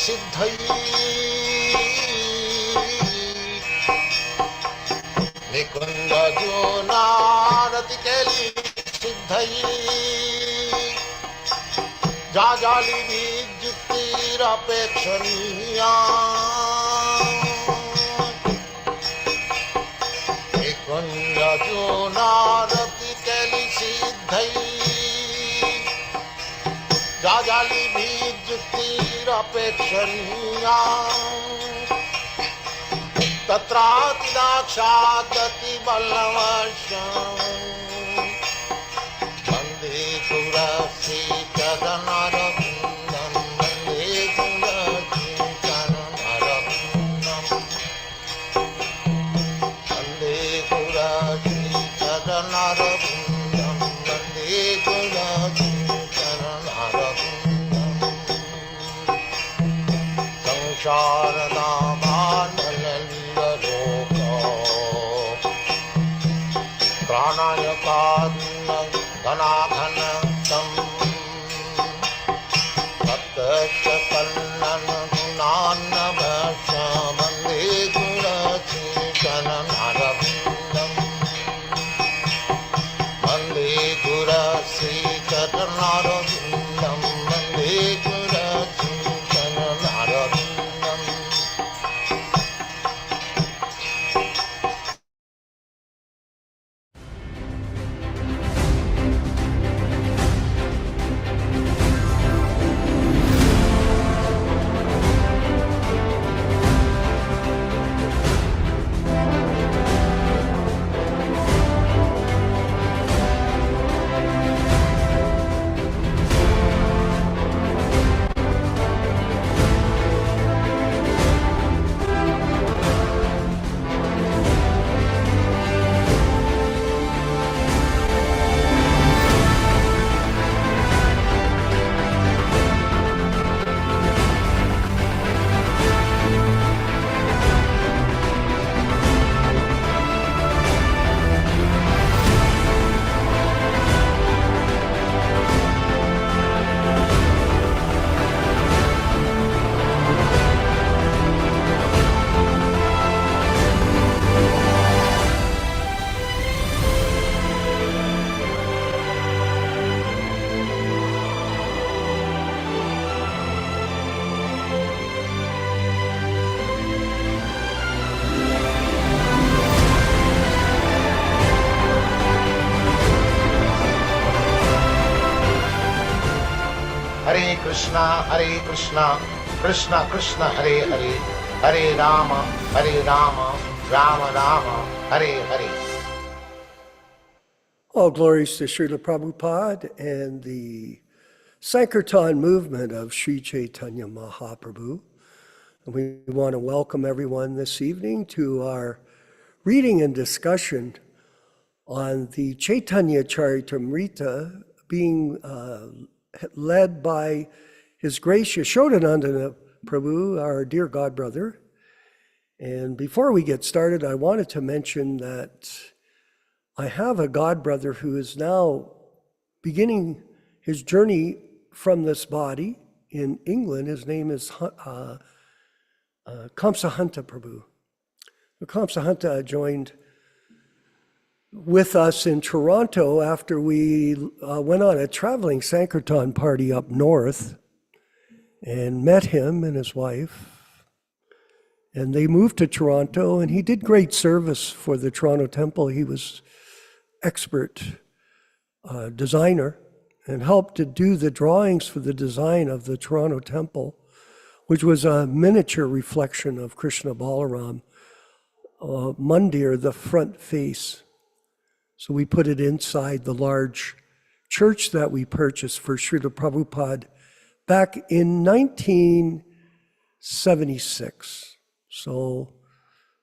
सिद्धै निकुंज जोनारति केली सिद्धै जाजाली विद्युक्तिरपेक्षणीया निकुंज जोनारति केली सिद्धै जाजाली विद्युक्तिरपेक्षणीया तत्रातिदाक्षादति बल्लवश्यम् वन्दे गुरश्री चरणरविन्दं वन्दे गुरश्री चरणरविन्दं वन्दे गुरश्री चरणरविन्दं वन्दे गुरश्री चरणरविन्दं घनाघनतं भक्तचकल्लन गुणान्नभक्ष वन्दे गुरश्रीचरणरविन्दं वन्दे गुरश्रीचरणरविन्दं वन्दे गुरश्रीचरणरविन्दम् Hare Krishna, Krishna Krishna Hare Hare, Hare Rama, Rama Rama, Hare Hare. All glories to Srila Prabhupada and the Sankirtan movement of Sri Chaitanya Mahaprabhu. And we want to welcome everyone this evening to our reading and discussion on the Chaitanya Charitamrita being led by His Grace Yashodananda Prabhu, our dear godbrother. And before we get started, I wanted to mention that I have a godbrother who is now beginning his journey from this body in England. His name is Kamsahanta Prabhu. Kamsahanta joined with us in Toronto after we went on a traveling Sankirtan party up north and met him and his wife. And they moved to Toronto, and he did great service for the Toronto Temple. He was expert designer and helped to do the drawings for the design of the Toronto Temple, which was a miniature reflection of Krishna Balaram, Mandir, the front face. So we put it inside the large church that we purchased for Srila Prabhupada back in 1976. So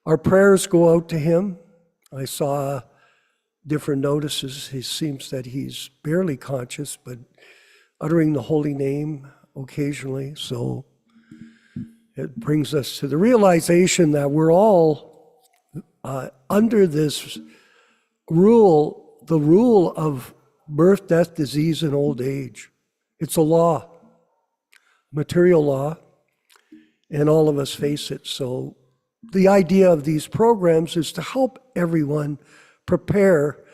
our prayers go out to him. I saw different notices. It seems that he's barely conscious, but uttering the holy name occasionally. So it brings us to the realization that we're all under this rule, the rule of birth, death, disease, and old age. It's a law, material law. and all of us face it. So the idea of these programs is to help everyone prepare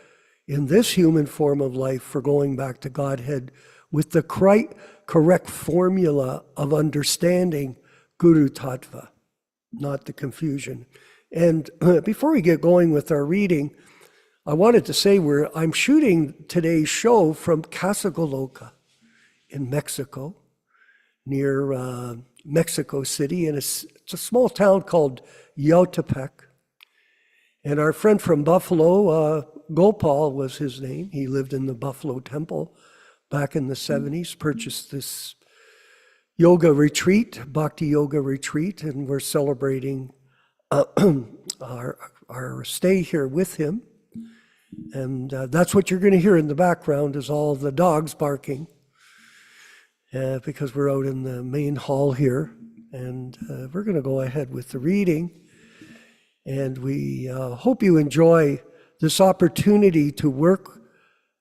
in this human form of life for going back to Godhead with the correct formula of understanding Guru Tattva, not the confusion. And before we get going with our reading, I wanted to say I'm shooting today's show from Casagoloca in Mexico, near Mexico City, and it's a small town called Yautepec. And our friend from Buffalo, Gopal was his name. He lived in the Buffalo Temple back in the 70s, purchased this yoga retreat, bhakti yoga retreat, and we're celebrating our stay here with him. And that's what you're going to hear in the background is all the dogs barking because we're out in the main hall here. And we're going to go ahead with the reading. And we hope you enjoy this opportunity to work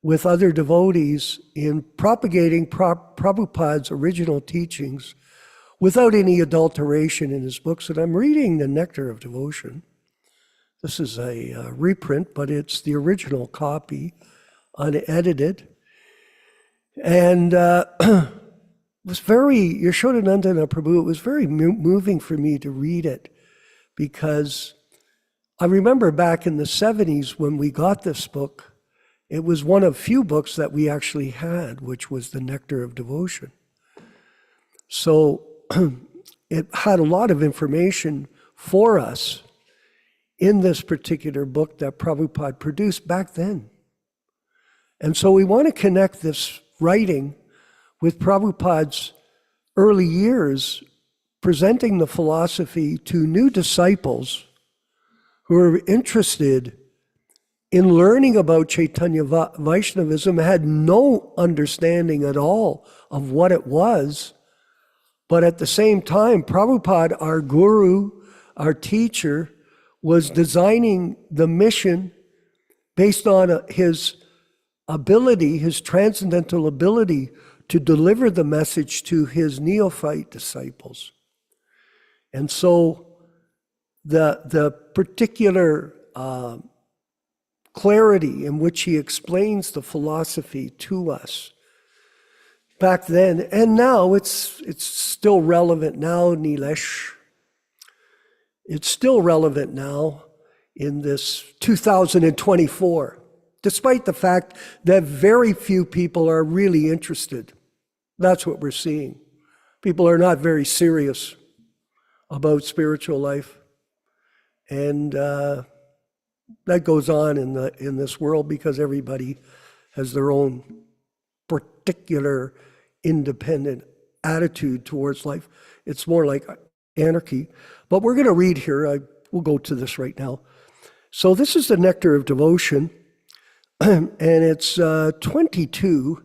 with other devotees in propagating Prabhupada's original teachings without any adulteration in his books. And I'm reading The Nectar of Devotion. This is a reprint, but it's the original copy, unedited. And it was Nityānanda Prabhu, it was very moving for me to read it because I remember back in the 70s when we got this book, it was one of few books that we actually had, which was The Nectar of Devotion. So it had a lot of information for us in this particular book that Prabhupada produced back then. And so we want to connect this writing with Prabhupada's early years presenting the philosophy to new disciples who are interested in learning about Chaitanya Vaishnavism, had no understanding at all of what it was. But at the same time, Prabhupada, our guru, our teacher, was designing the mission based on his ability, his transcendental ability to deliver the message to his neophyte disciples. And so the particular clarity in which he explains the philosophy to us back then, and now it's still relevant now, Nilesh. It's still relevant now in this 2024, despite the fact that very few people are really interested. That's what we're seeing. People are not very serious about spiritual life. And that goes on in this world because everybody has their own particular independent attitude towards life. It's more like anarchy. But we're going to read here. We'll go to this right now. So this is The Nectar of Devotion, and it's 22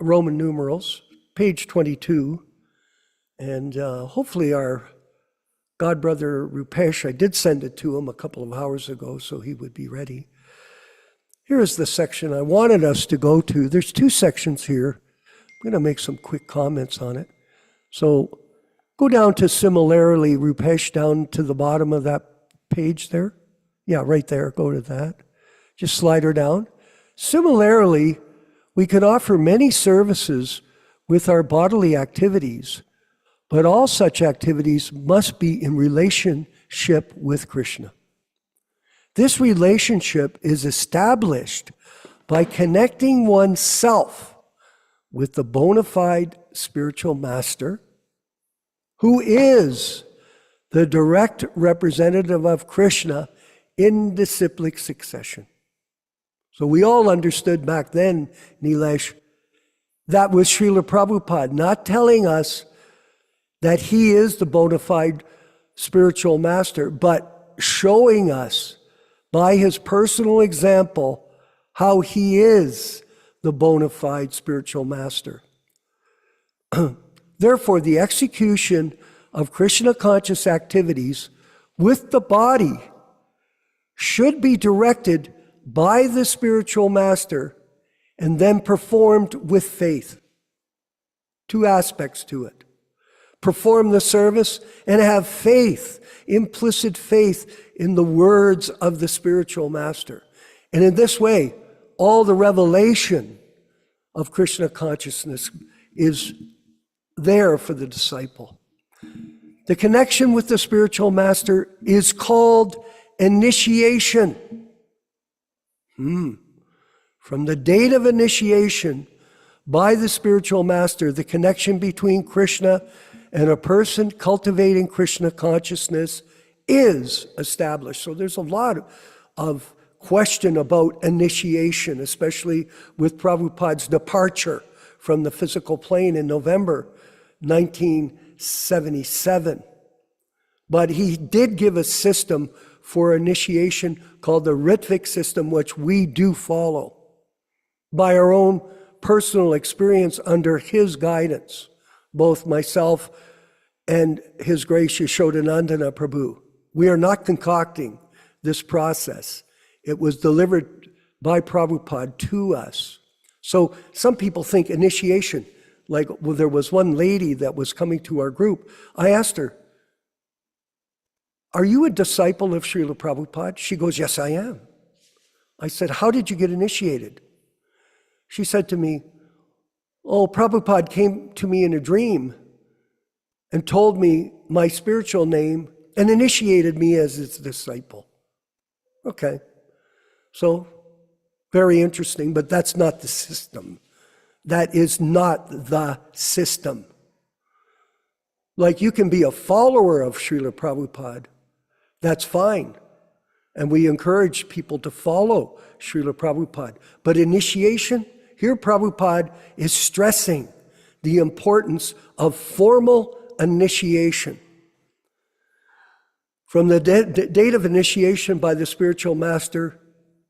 Roman numerals, page 22. And hopefully our godbrother Rupesh, I did send it to him a couple of hours ago, so he would be ready. Here's the section I wanted us to go to. There's two sections here. I'm going to make some quick comments on it. So go down to similarly, Rupesh, down to the bottom of that page there. Yeah, right there, go to that. Just slide her down. Similarly, we can offer many services with our bodily activities, but all such activities must be in relationship with Krishna. This relationship is established by connecting oneself with the bona fide spiritual master, who is the direct representative of Krishna in disciplic succession. So we all understood back then, Nilesh, that was Srila Prabhupada not telling us that he is the bona fide spiritual master, but showing us by his personal example how he is the bona fide spiritual master. Therefore, the execution of Krishna conscious activities with the body should be directed by the spiritual master and then performed with faith. Two aspects to it. perform the service, and have faith, implicit faith in the words of the spiritual master. And in this way, all the revelation of Krishna consciousness is there for the disciple. The connection with the spiritual master is called initiation. From the date of initiation by the spiritual master, the connection between Krishna and a person cultivating Krishna consciousness is established. So there's a lot of question about initiation, especially with Prabhupada's departure from the physical plane in November 1977. But he did give a system for initiation called the Ritvik system, which we do follow by our own personal experience under his guidance, both myself and His Grace Nityānanda Prabhu. We are not concocting this process. It was delivered by Prabhupada to us. So some people think initiation, like there was one lady that was coming to our group. I asked her, "Are you a disciple of Srila Prabhupada?" She goes, "Yes, I am." I said, "How did you get initiated?" She said to me, "Oh, Prabhupada came to me in a dream and told me my spiritual name and initiated me as his disciple." Okay, so very interesting, but that's not the system. That is not the system. Like you can be a follower of Srila Prabhupada, that's fine. And we encourage people to follow Srila Prabhupada. But initiation, here Prabhupada is stressing the importance of formal initiation. From the date of initiation by the spiritual master,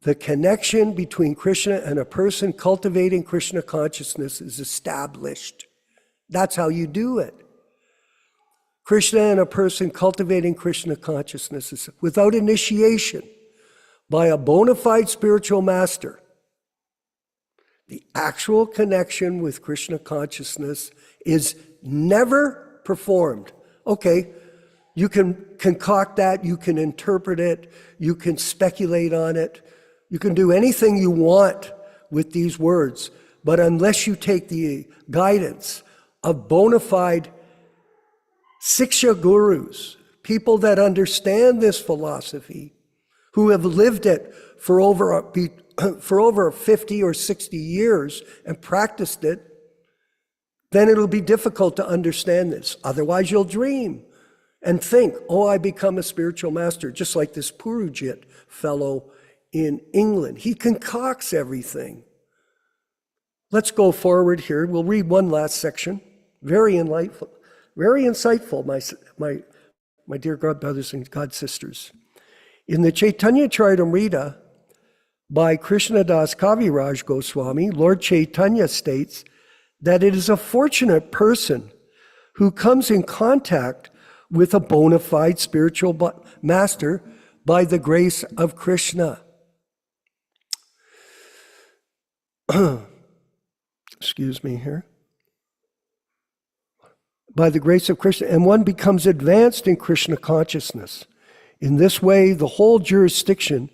the connection between Krishna and a person cultivating Krishna consciousness is established. That's how you do it. Krishna and a person cultivating Krishna consciousness is without initiation by a bona fide spiritual master. The actual connection with Krishna consciousness is never performed. Okay, you can concoct that, you can interpret it, you can speculate on it, you can do anything you want with these words, but unless you take the guidance of bona fide Siksha gurus, people that understand this philosophy, who have lived it for over 50 or 60 years and practiced it, then it'll be difficult to understand this. Otherwise, you'll dream and think, oh, I become a spiritual master, just like this Purujit fellow in England. He concocts everything. Let's go forward here. We'll read one last section. Very insightful, my dear God brothers and God sisters. In the Chaitanya Charitamrita by Krishnadas Kaviraj Goswami, Lord Chaitanya states that it is a fortunate person who comes in contact with a bona fide spiritual master by the grace of Krishna. Excuse me here. By the grace of Krishna, and one becomes advanced in Krishna consciousness. In this way, the whole jurisdiction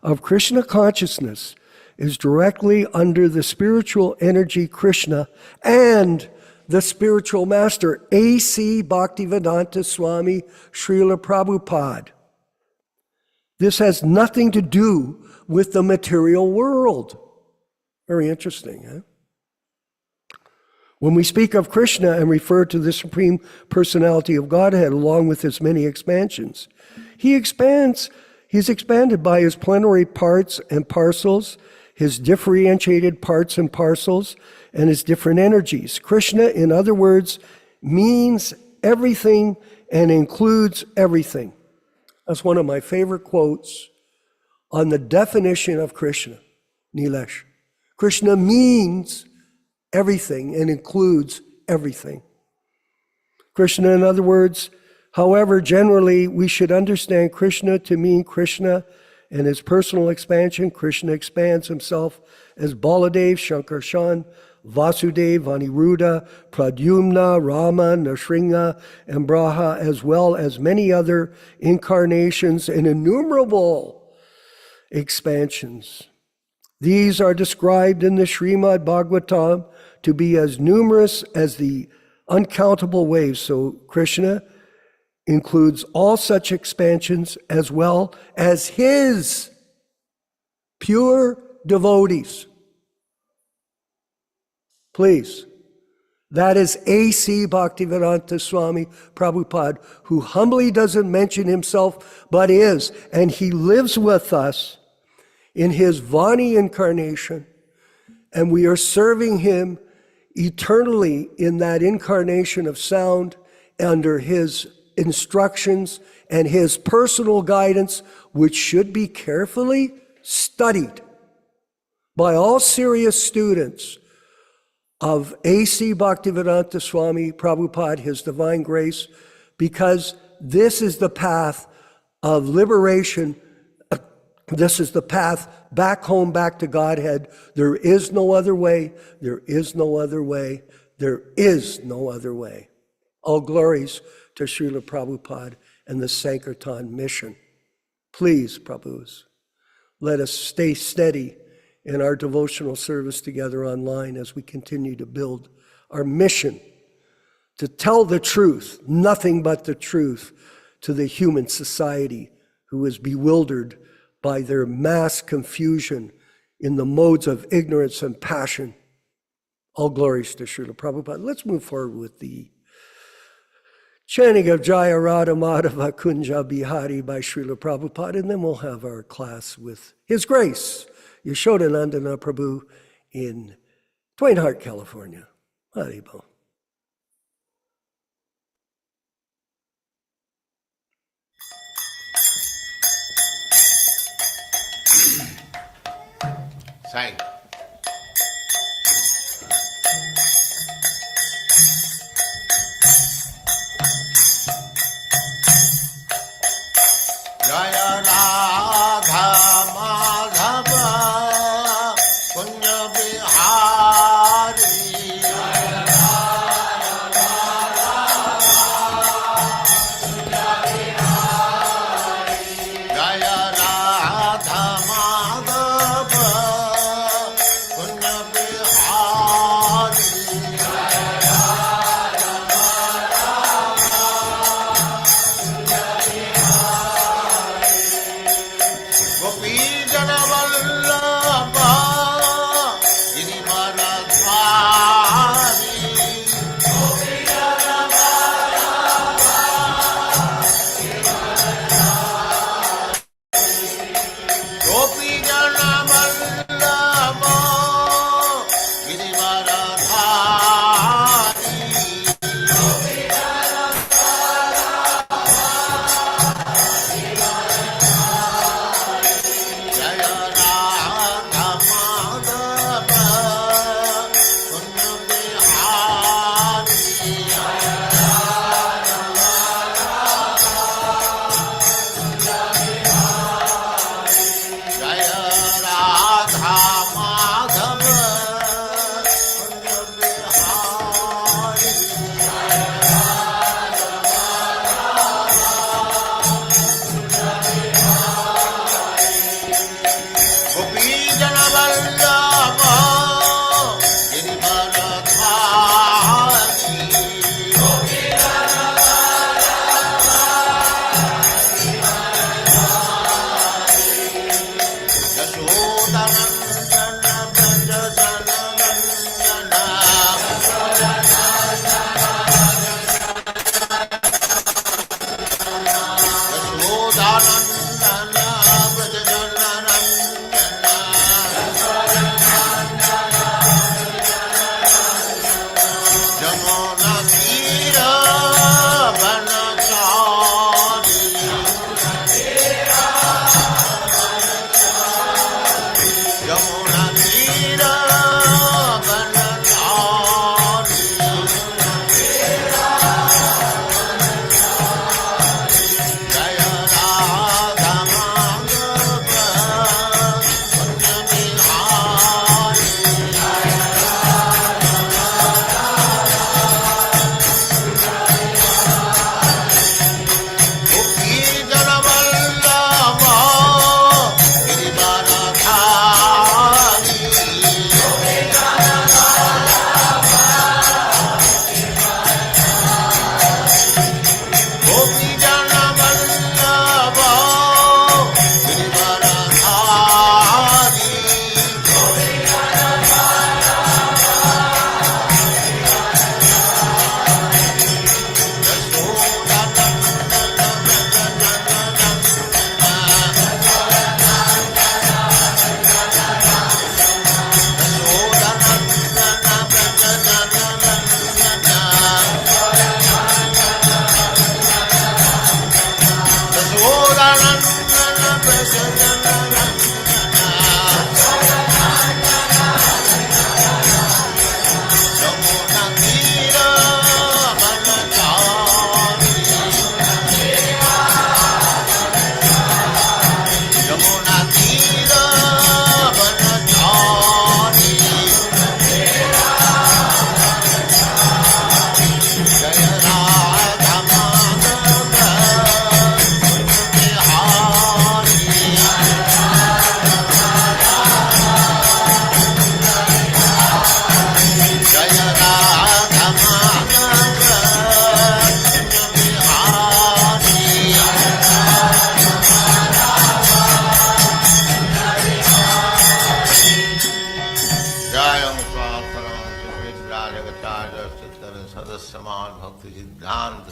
of Krishna consciousness is directly under the spiritual energy Krishna and the spiritual master, A.C. Bhaktivedanta Swami Srila Prabhupada. This has nothing to do with the material world. Very interesting, huh? When we speak of Krishna and refer to the Supreme Personality of Godhead along with his many expansions, he's expanded by his plenary parts and parcels, his differentiated parts and parcels, and his different energies. Krishna, in other words, means everything and includes everything. That's one of my favorite quotes on the definition of Krishna, Nilesh. Krishna means everything and includes everything. Krishna, in other words, however, generally we should understand Krishna to mean Krishna and his personal expansion. Krishna expands himself as Baladev, Shankarshan, Vasudeva, Aniruddha, Pradyumna, Rama, Nrsimha, and Braha, as well as many other incarnations and innumerable expansions. These are described in the Srimad Bhagavatam to be as numerous as the uncountable waves. So Krishna includes all such expansions as well as his pure devotees. Please. That is A.C. Bhaktivedanta Swami Prabhupada, who humbly doesn't mention himself, but is. And he lives with us in his Vani incarnation. And we are serving him eternally in that incarnation of sound under his instructions and his personal guidance, which should be carefully studied by all serious students of A.C. Bhaktivedanta Swami Prabhupada, His Divine Grace, because this is the path of liberation. This is the path back home, back to Godhead. There is no other way. There is no other way. There is no other way. All glories to Srila Prabhupada and the Sankirtan mission. Please, Prabhus, let us stay steady in our devotional service together online as we continue to build our mission to tell the truth, nothing but the truth, to the human society who is bewildered by their mass confusion in the modes of ignorance and passion. All glories to Srila Prabhupada. Let's move forward with the chanting of Jaya Radha Madhava Kunja Bihari by Srila Prabhupada, and then we'll have our class with His Grace, Yashodanandana Prabhu in Twain Harte, California. Haribol. Sai. Jaya Radha Madhava Kunja Bihari. Jaya Radha Madhava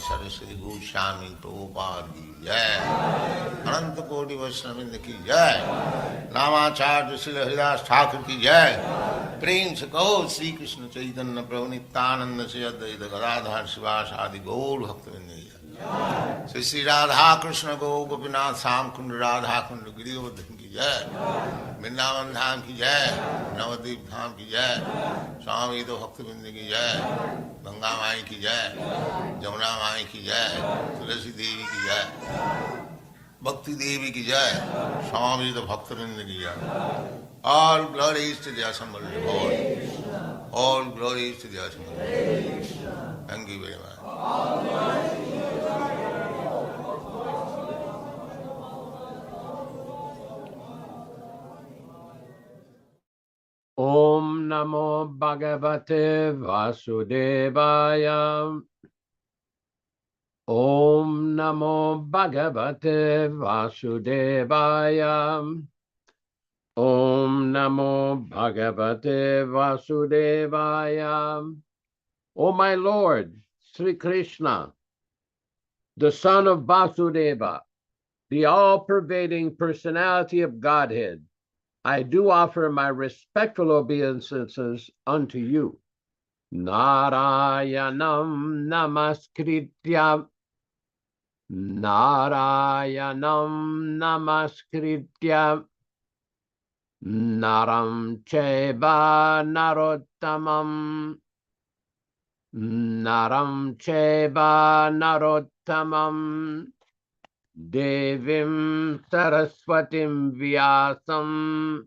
Saraswati Goswami Prabhupada की जय, अनंत कोटि वैष्णववृंद की जय, रामाचार्य श्री हरिदास ठाकुर की जय। प्रेम से कहो श्री कृष्ण चैतन्य प्रभु नित्यानंद से अद्वैत गदाधर शिवास आदि गौर भक्तवृंद की जय। श्री श्री राधा कृष्ण गो गोपीनाथ श्याम कुंड राधा कुंड गिरिवर्धन की जय, वृंदावन धाम की जय, नवद्वीप धाम की जय, स्वामी तो भक्तवृंद की जय, गंगा माई की जय, जमुना माई की जय, तुलसी देवी की जय, भक्ति देवी की जय, स्वामी तो भक्तवृंद की जय। All glories to the assembled Lord. All glories to the assembled Lord. Thank you very much. Om Namo Bhagavate Vasudevaya. Om Namo Bhagavate Vasudevaya. Om Namo Bhagavate Vasudevaya. O my Lord, Sri Krishna, the son of Vasudeva, the all-pervading personality of Godhead, I do offer my respectful obeisances unto you. Narayanam namaskritya. Narayanam namaskritya. Naram cheva narottamam. Naram cheva narottamam. Devim Saraswatim Vyasam.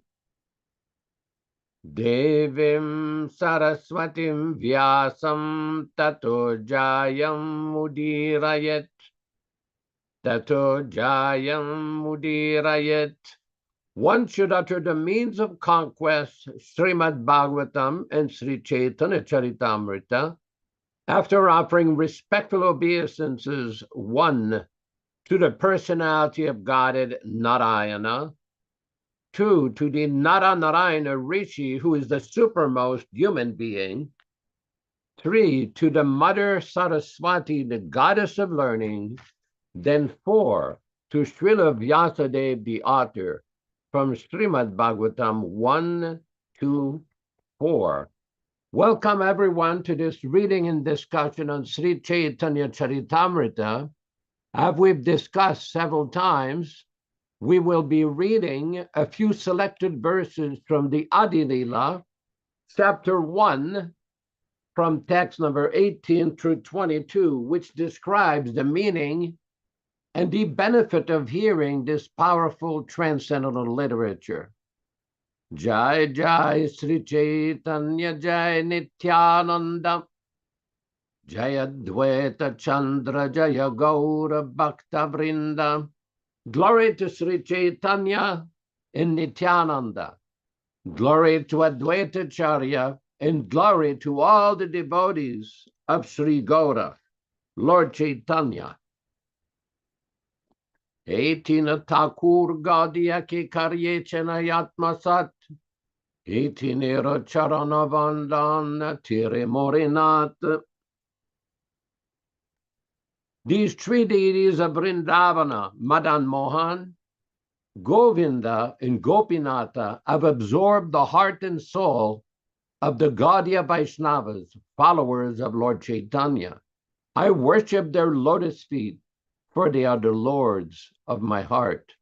Devim Saraswatim Vyasam Tato Jayam Mudirayat. Tato Jayam Mudirayat. One should utter the means of conquest, Srimad Bhagavatam and Sri Chaitanya Charitamrita, after offering respectful obeisances, one, to the personality of Godhead Narayana, two, to the Naranarayana Rishi, who is the supermost human being, three, to the Mother Saraswati, the goddess of learning, then four, to Srila Vyasadeva, the author, from Srimad Bhagavatam 1, 2, 4. Welcome everyone to this reading and discussion on Sri Chaitanya Charitamrita. As we've discussed several times, we will be reading a few selected verses from the Adi Lila, chapter 1, from text number 18 through 22, which describes the meaning and the benefit of hearing this powerful transcendental literature. Jai Jai Sri Chaitanya Jai Nityānanda Jaya Dvaita Chandra Jaya Gaura Bhakta Vrinda. Glory to Sri Chaitanya and Nityānanda. Glory to Advaita Charya, and glory to all the devotees of Sri Gaura, Lord Chaitanya. Etina Thakur Gaudiya ki karye chenayatma sat. Etinera charana vandana tire morinat. These three deities of Vrindavana, Madan Mohan, Govinda, and Gopinatha, have absorbed the heart and soul of the Gaudiya Vaishnavas, followers of Lord Chaitanya. I worship their lotus feet, for they are the lords of my heart.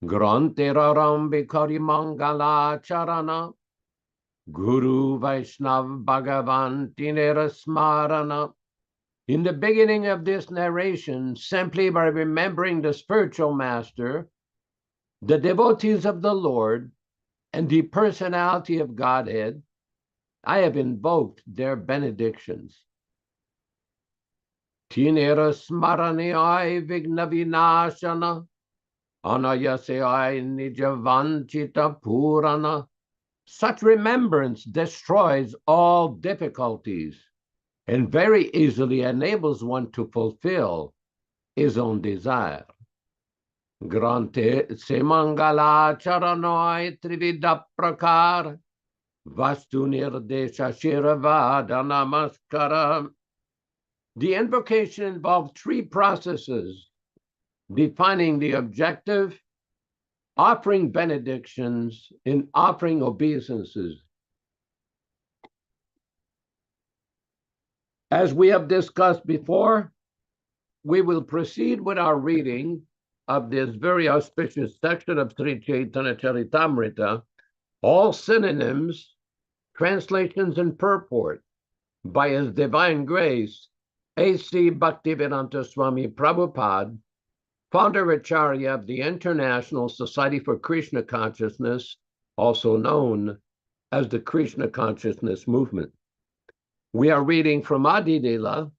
Grantiraram Bikari Mangala Charana, Guru Vaishnav Bhagavan Tinera Smarana. In the beginning of this narration, simply by remembering the spiritual master, the devotees of the Lord, and the personality of Godhead, I have invoked their benedictions. Tinera Smaraniai Vignavinashana, Anayaseai Nijavanchita Purana. Such remembrance destroys all difficulties and very easily enables one to fulfill his own desire. Grante semangala charanoi trivida prakar vastu nirdesha shiravada namaskara. The invocation involved three processes: defining the objective, offering benedictions, and offering obeisances. As we have discussed before, we will proceed with our reading of this very auspicious section of Sri Chaitanya Charitamrita, all synonyms, translations, and purport by His Divine Grace, A.C. Bhaktivedanta Swami Prabhupada, founder Acharya of the International Society for Krishna Consciousness, also known as the Krishna Consciousness Movement. We are reading from Adi Lila,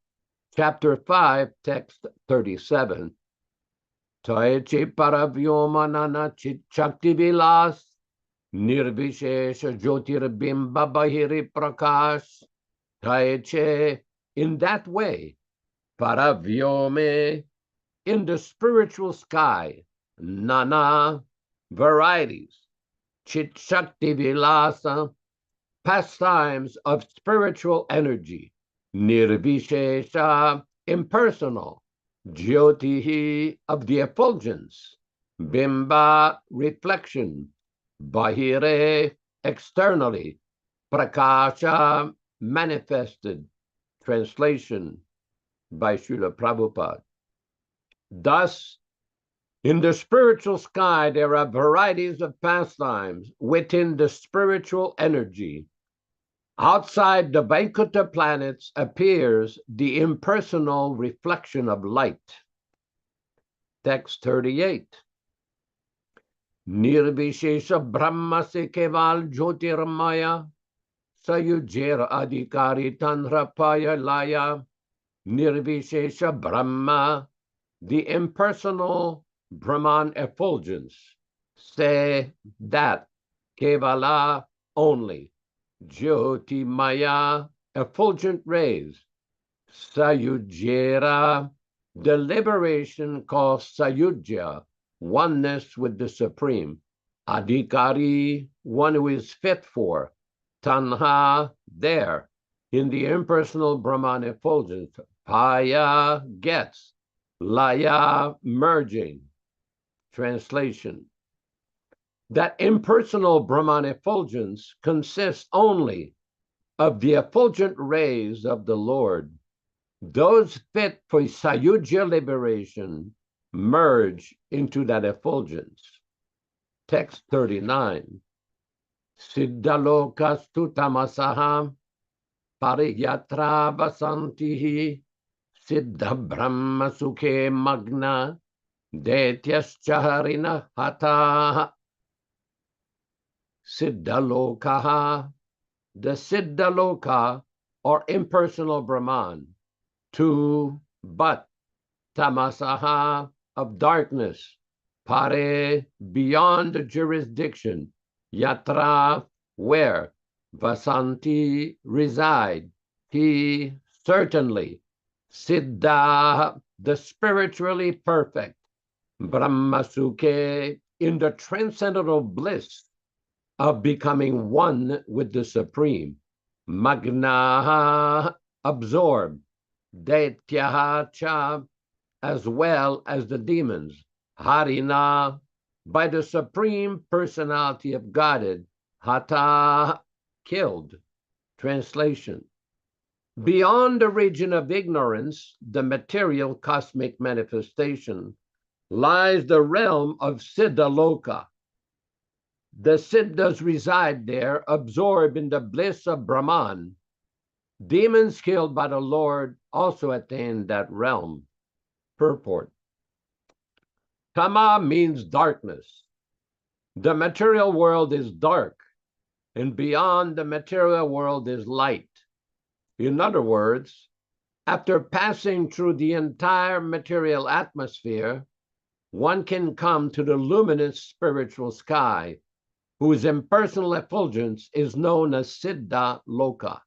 chapter 5, text 37. Taiche paravyomanana chakti vilas, nirvishesha jyotirbimba bahiri prakash. Taiche, in that way, paravyome, in the spiritual sky, nana, varieties, chit shakti vilasa, pastimes of spiritual energy, nirvishesha, impersonal, jyotihi, of the effulgence, bimba, reflection, bahire, externally, prakasha, manifested. Translation by Srila Prabhupada. Thus, in the spiritual sky, there are varieties of pastimes within the spiritual energy. Outside the Vaikuntha planets appears the impersonal reflection of light. Text 38. Nirvishesha Brahmase Keval Jyotirmaya Sayujera Adhikari Tanrapaya Laya. Nirvishesha Brahma, the impersonal Brahman effulgence. Say that, Kevala, only. Jyoti Maya, effulgent rays. Sayujera, the liberation called Sayujya, oneness with the Supreme. Adhikari, one who is fit for. Tanha, there, in the impersonal Brahman effulgence. Paya, gets. Laya, merging. Translation. That impersonal Brahman effulgence consists only of the effulgent rays of the Lord. Those fit for Sayujya liberation merge into that effulgence. Text 39. Siddhalokastu tamasaha pariyatra vasantihi siddha brahma sukhe magna detyascharina hataha. Siddhalokaha, the Siddhaloka, or impersonal Brahman. Two, but, tamasaha, of darkness, pare, beyond the jurisdiction, yatra, where, vasanti, reside, he, certainly, siddha, the spiritually perfect, brahmasukhe, in the transcendental bliss of becoming one with the Supreme, magna, absorbed, daityaha cha, as well as the demons, harina, by the Supreme Personality of Godhead, hata, killed. Translation. Beyond the region of ignorance, the material cosmic manifestation, lies the realm of Siddhaloka. The Siddhas reside there, absorbed in the bliss of Brahman. Demons killed by the Lord also attain that realm. Purport. Tama means darkness. The material world is dark, and beyond the material world is light. In other words, after passing through the entire material atmosphere, one can come to the luminous spiritual sky, whose impersonal effulgence is known as Siddha Loka.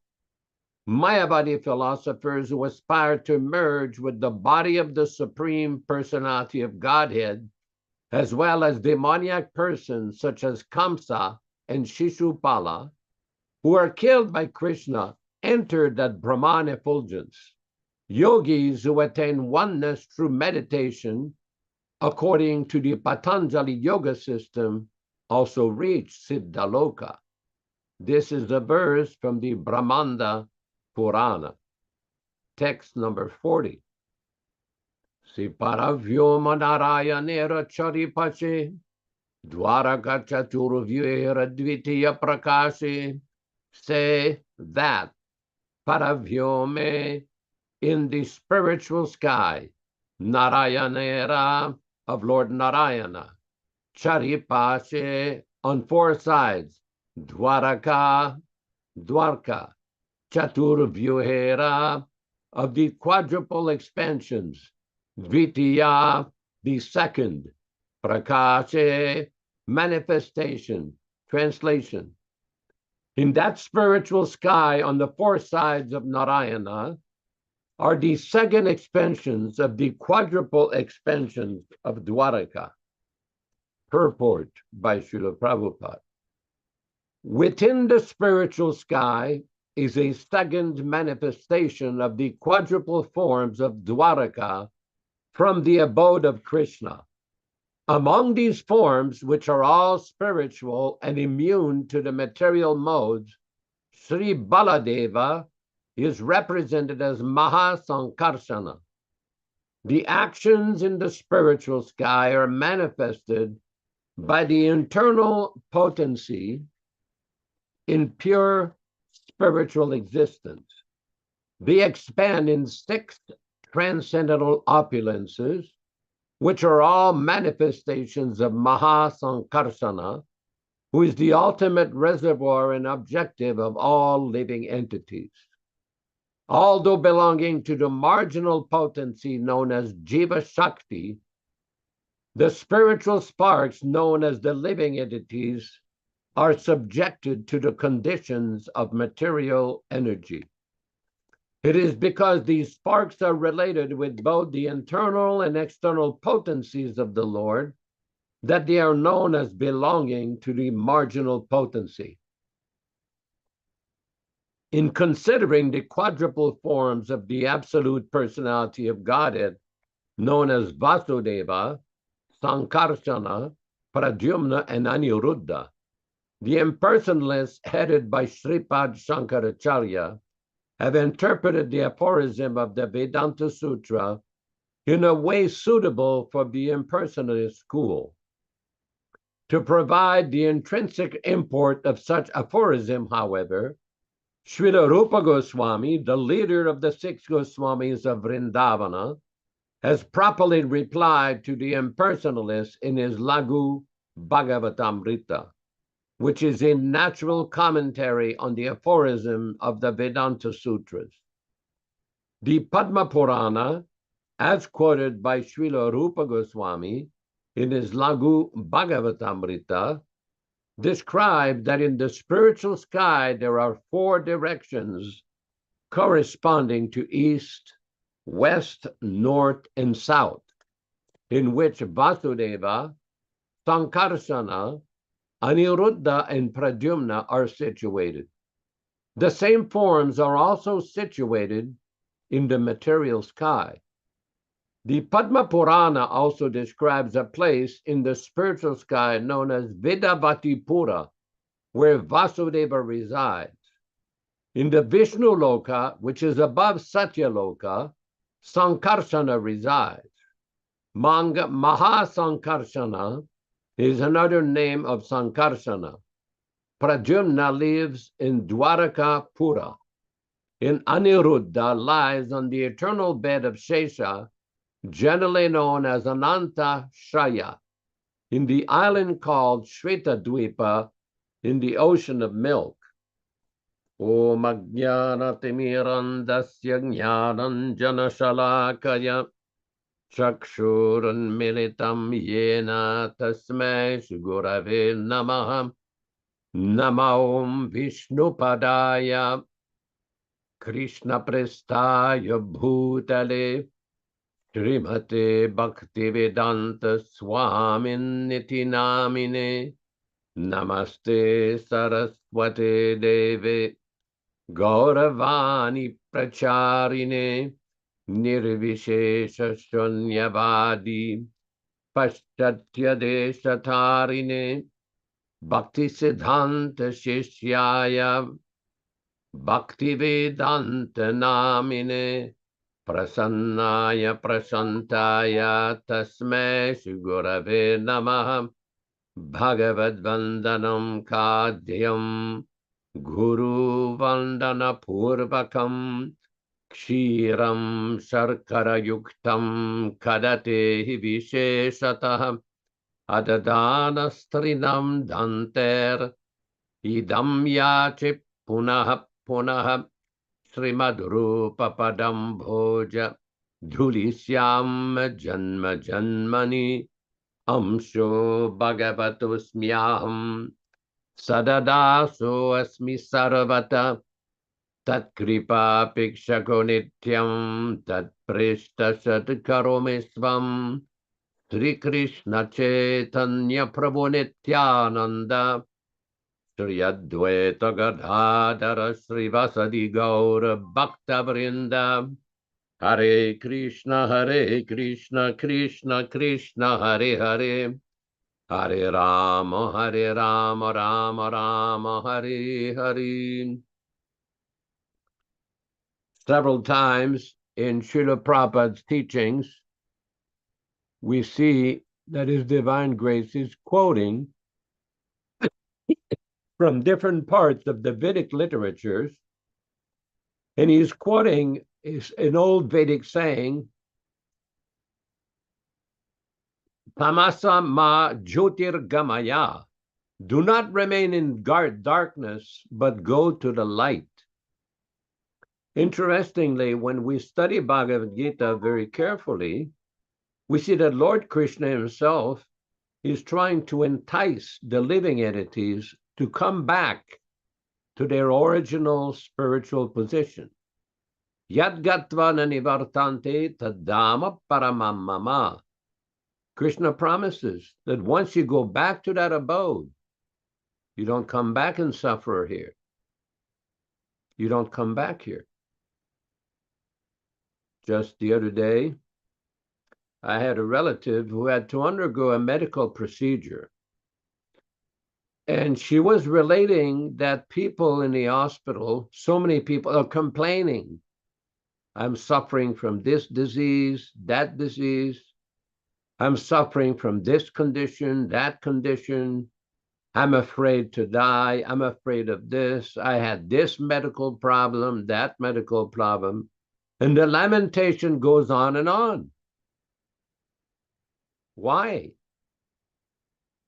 Mayavadi philosophers who aspire to merge with the body of the Supreme Personality of Godhead, as well as demoniac persons such as Kamsa and Shishupala, who are killed by Krishna, enter that Brahman effulgence. Yogis who attain oneness through meditation, according to the Patanjali yoga system, also reach Siddhaloka. This is a verse from the Brahmanda Purana, text number 40. Si paravyoma narayanera charipache, dwaraka chaturvyera dvitiya prakashe. Say that paravyome, in the spiritual sky, Narayanera, of Lord Narayana, Charipashe, on four sides, Dwaraka, Chaturvyuhera, of the quadruple expansions, Dvitiya, the second, Prakashe, manifestation, translation. In that spiritual sky on the four sides of Narayana are the second expansions of the quadruple expansions of Dwaraka. Purport by Srila Prabhupada. Within the spiritual sky is a second manifestation of the quadruple forms of Dwaraka from the abode of Krishna. Among these forms, which are all spiritual and immune to the material modes, Sri Baladeva is represented as Mahasankarshana. The actions in the spiritual sky are manifested by the internal potency in pure spiritual existence. They expand in 6 transcendental opulences, which are all manifestations of Mahasankarshana, who is the ultimate reservoir and objective of all living entities. Although belonging to the marginal potency known as Jiva Shakti, the spiritual sparks known as the living entities are subjected to the conditions of material energy. It is because these sparks are related with both the internal and external potencies of the Lord that they are known as belonging to the marginal potency. In considering the quadruple forms of the absolute personality of Godhead, known as Vasudeva, Sankarshana, Pradyumna, and Aniruddha, the impersonalists headed by Sripad Shankaracharya have interpreted the aphorism of the Vedanta Sutra in a way suitable for the impersonalist school. To provide the intrinsic import of such aphorism, however, Srila Rupa Goswami, the leader of the 6 Goswamis of Vrindavana, has properly replied to the impersonalists in his Lagu Bhagavatamrita, which is a natural commentary on the aphorism of the Vedanta Sutras. The Padma Purana, as quoted by Srila Rupa Goswami in his Lagu Bhagavatamrita, described that in the spiritual sky there are 4 directions corresponding to east, west, north, and south, in which Vasudeva, Sankarshana, Aniruddha, and Pradyumna are situated. The same forms are also situated in the material sky. The Padma Purana also describes a place in the spiritual sky known as Vedavatipura, where Vasudeva resides. In the Vishnu Loka, which is above Satya Loka, Sankarshana resides. Mahasankarshana is another name of Sankarsana. Pradyumna lives in Dwaraka Pura. In Aniruddha lies on the eternal bed of Shesha, generally known as Ananta Shaya, in the island called Shvetadvipa, in the ocean of milk. Om Ajnanatimirandasya Jnananjana Shalakaya Chakshurunmilitam Yena Tasmai Gurave Namaha Namo Vishnupadaya Krishna Prestaya Bhutale Srimate Bhaktivedanta Swamin Niti Namine Namaste Saraswate Deve Gauravani Pracharine Nirvishesha Shunyavadi Paschatya Deshatarine Bhakti Siddhanta Shishyaya Bhaktivedanta Namine Prasannaya Prasantaya Tasmai Gurave Namaha Bhagavad Vandanam Kadyam Guru Vandana Purvakam Kshiram Sharkara Yuktam Kadate Visheshatah Adadana Strinam Danter Idam Yachi Punah Punah Srimad Rupa Padam Bhoja Dhulisyam Janma Janmani Amsho Bhagavatosmyaham Sadadaso Asmi Sarvata Tat Kripa Pikshako Nityam Tat Prishta Satkaromi Svam Sri Krishna Chaitanya Prabhu Nityānanda Sri Advaita Gadadhara Sri Vasadi Gaura Bhakta Vrinda Hare Krishna Krishna Krishna Hare Hare Hare Rama Rama Rama Hare Hare. Several times in Srila Prabhupada's teachings, we see that His Divine Grace is quoting from different parts of the Vedic literatures, and he's quoting an old Vedic saying, Tamasa ma jyotirgamaya, do not remain in darkness, but go to the light. Interestingly, when we study Bhagavad Gita very carefully, we see that Lord Krishna himself is trying to entice the living entities to come back to their original spiritual position. Yad gatva nanivartante tadama paramam mama. Krishna promises that once you go back to that abode, you don't come back and suffer here. You don't come back here. Just the other day, I had a relative who had to undergo a medical procedure. And she was relating that people in the hospital, so many people are complaining. I'm suffering from this disease, that disease. I'm suffering from this condition, that condition. I'm afraid to die. I'm afraid of this. I had this medical problem, that medical problem. And the lamentation goes on and on. Why?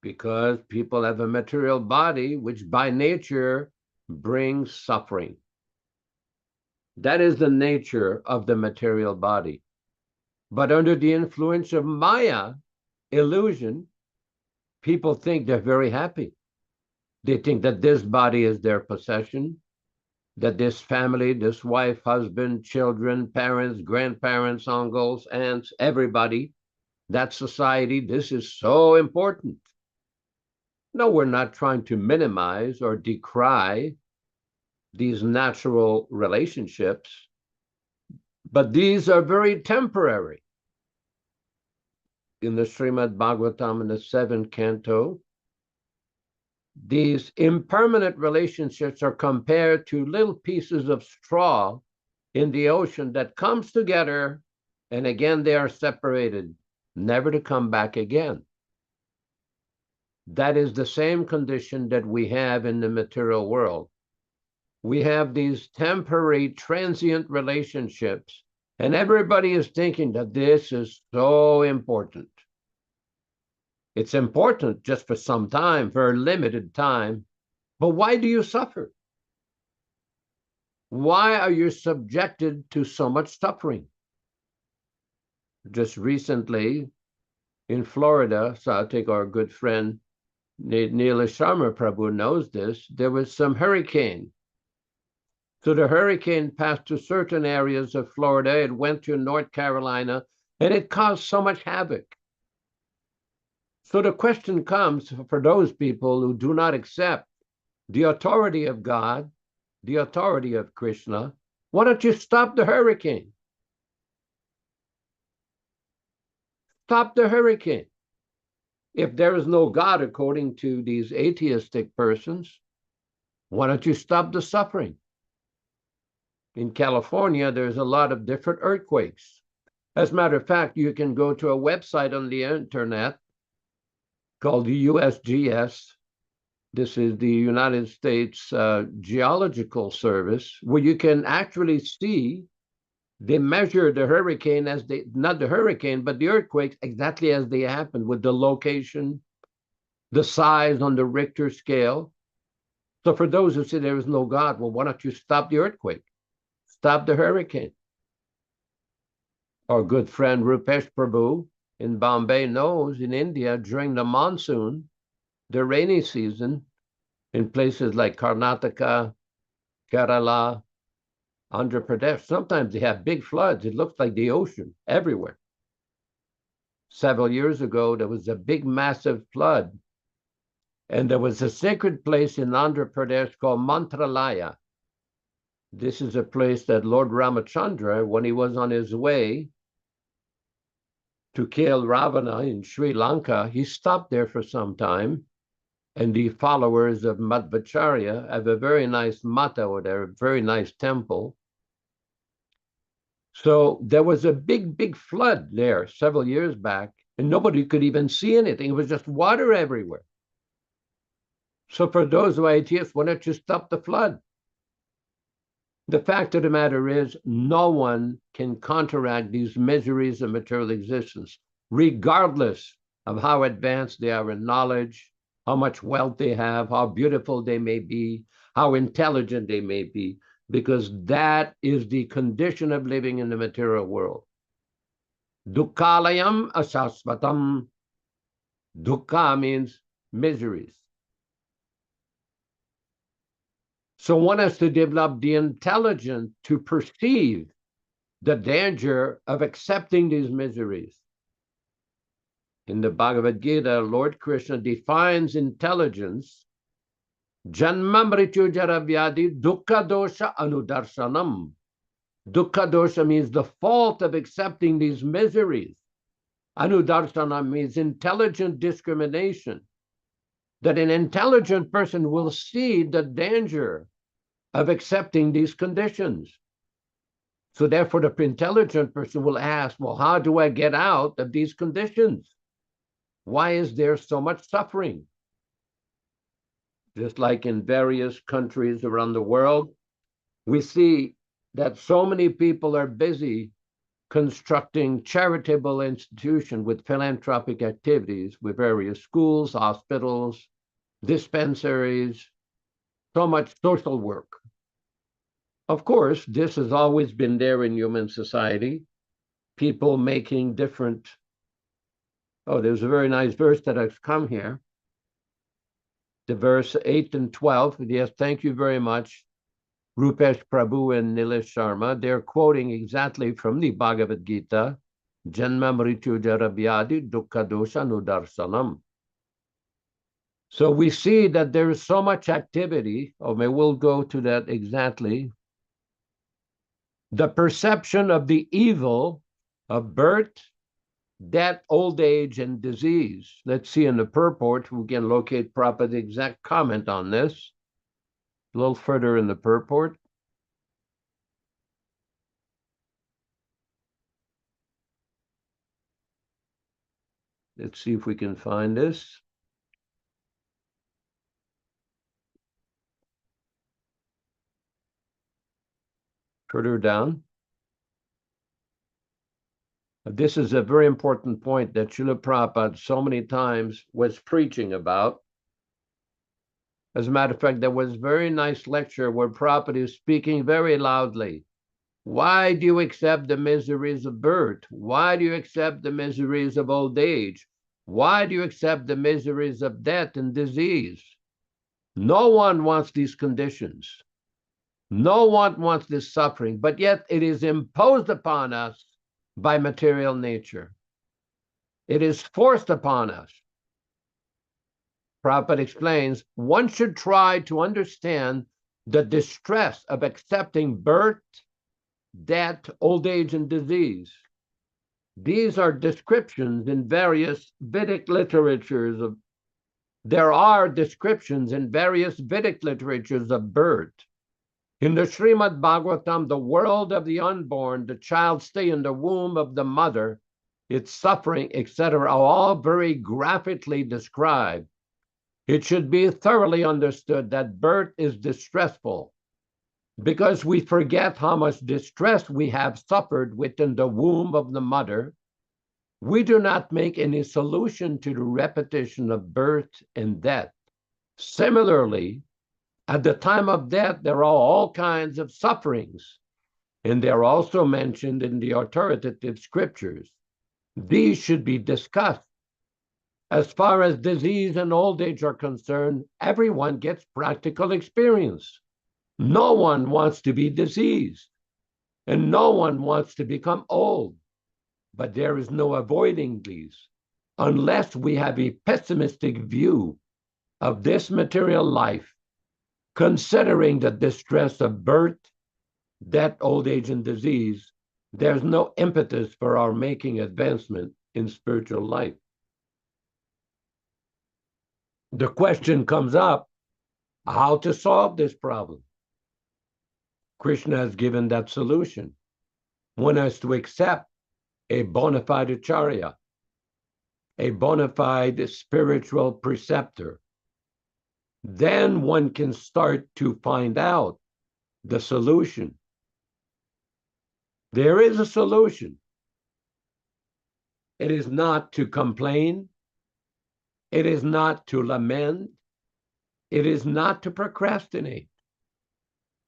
Because people have a material body which by nature brings suffering. That is the nature of the material body. But under the influence of Maya, illusion, people think they're very happy. They think that this body is their possession, that this family, this wife, husband, children, parents, grandparents, uncles, aunts, everybody, that society, this is so important. No, we're not trying to minimize or decry these natural relationships, but these are very temporary. In the Srimad Bhagavatam, in the 7th canto, these impermanent relationships are compared to little pieces of straw in the ocean that comes together, and again they are separated. never to come back again. That is the same condition that we have in the material world. We have these temporary, transient relationships, and everybody is thinking that this is so important. It's important just for some time, for a limited time. But why do you suffer? Why are you subjected to so much suffering? Just recently in Florida, so I'll take our good friend Nityānanda Prabhu knows this, there was some hurricane. So the hurricane passed through certain areas of Florida, it went to North Carolina, and it caused so much havoc. So the question comes for those people who do not accept the authority of God, the authority of Krishna, why don't you stop the hurricane? Stop the hurricane. If there is no God, according to these atheistic persons, why don't you stop the suffering? In California, there's a lot of different earthquakes. As a matter of fact, you can go to a website on the internet called the USGS. This is the United States Geological Service, where you can actually see, they measure the hurricane as they, not the hurricane, but the earthquakes exactly as they happen, with the location, the size on the Richter scale. So for those who say there is no God, well, why don't you stop the earthquake? Stop the hurricane. Our good friend Rupesh Prabhu in Bombay knows in India during the monsoon, the rainy season, in places like Karnataka, Kerala, Andhra Pradesh, sometimes they have big floods. It looks like the ocean everywhere. Several years ago, there was a big, massive flood. And there was a sacred place in Andhra Pradesh called Mantralaya. This is a place that Lord Ramachandra, when he was on his way to kill Ravana in Sri Lanka, he stopped there for some time. And the followers of Madhvacharya have a very nice mata or there, a very nice temple. So there was a big, big flood there several years back, and nobody could even see anything. It was just water everywhere. So for those who are atheists, why don't you stop the flood? The fact of the matter is, no one can counteract these miseries of material existence, regardless of how advanced they are in knowledge, how much wealth they have, how beautiful they may be, how intelligent they may be, because that is the condition of living in the material world. Dukkhalayam asasvatam. Dukkha means miseries. So one has to develop the intelligence to perceive the danger of accepting these miseries. In the Bhagavad Gita, Lord Krishna defines intelligence, Janma mrityu jara vyadi dukkha dosha anudarsanam. Dukkha dosha means the fault of accepting these miseries. Anudarsanam means intelligent discrimination. That an intelligent person will see the danger of accepting these conditions. So therefore, the intelligent person will ask, well, how do I get out of these conditions? Why is there so much suffering? Just like in various countries around the world, we see that so many people are busy constructing charitable institutions with philanthropic activities, with various schools, hospitals, dispensaries, so much social work. Of course, this has always been there in human society, people making different. Oh, there's a very nice verse that has come here. The verse 8 and 12. Yes, thank you very much, Rupesh Prabhu and Nilesh Sharma. They're quoting exactly from the Bhagavad Gita, Janma mrityu jara vyadi dukkha dosha nudarsanam. So we see that there is so much activity. Oh, maybe we'll go to that exactly. The perception of the evil of birth, death, old age, and disease. Let's see in the purport, we can locate Prabhupada's exact comment on this. A little further in the purport. Let's see if we can find this. Further down. This is a very important point that Srila Prabhupada so many times was preaching about. As a matter of fact, there was a very nice lecture where Prabhupada is speaking very loudly. Why do you accept the miseries of birth? Why do you accept the miseries of old age? Why do you accept the miseries of death and disease? No one wants these conditions. No one wants this suffering, but yet it is imposed upon us by material nature. It is forced upon us. Prabhupada explains, one should try to understand the distress of accepting birth, death, old age, and disease. These are descriptions in various Vedic literatures of, there are descriptions in various Vedic literatures of birth. In the Srimad Bhagavatam, the world of the unborn, the child stay in the womb of the mother, its suffering, etc., are all very graphically described. It should be thoroughly understood that birth is distressful because we forget how much distress we have suffered within the womb of the mother. We do not make any solution to the repetition of birth and death. Similarly, at the time of death, there are all kinds of sufferings, and they're also mentioned in the authoritative scriptures. These should be discussed. As far as disease and old age are concerned, everyone gets practical experience. No one wants to be diseased, and no one wants to become old. But there is no avoiding these unless we have a pessimistic view of this material life, considering the distress of birth, death, old age, and disease. There's no impetus for our making advancement in spiritual life. The question comes up, how to solve this problem? Krishna has given that solution. One has to accept a bona fide acharya, a bona fide spiritual preceptor. Then one can start to find out the solution. There is a solution. It is not to complain. It is not to lament. It is not to procrastinate.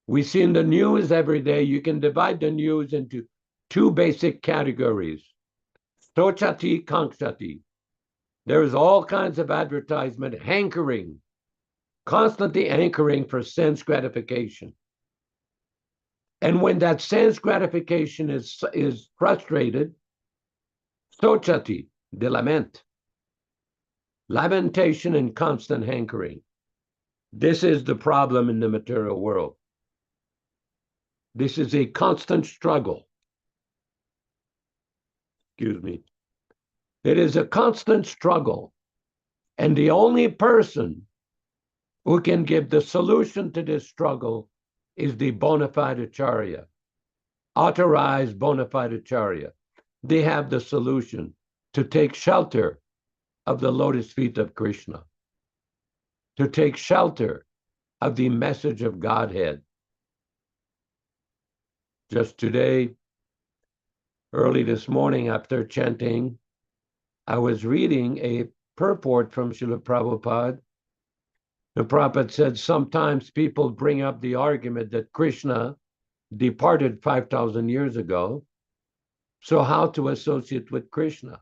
We see in the news every day, you can divide the news into two basic categories. Sochati, kankshati. There is all kinds of advertisement, hankering, constantly anchoring for sense gratification. And when that sense gratification is frustrated, sochati, they lament. Lamentation and constant hankering. This is the problem in the material world. This is a constant struggle. Excuse me. It is a constant struggle. And the only person who can give the solution to this struggle is the bona fide acharya, authorized bona fide acharya. They have the solution to take shelter of the lotus feet of Krishna, to take shelter of the message of Godhead. Just today, early this morning after chanting, I was reading a purport from Srila Prabhupada. The Prabhupada said sometimes people bring up the argument that Krishna departed 5,000 years ago, so how to associate with Krishna?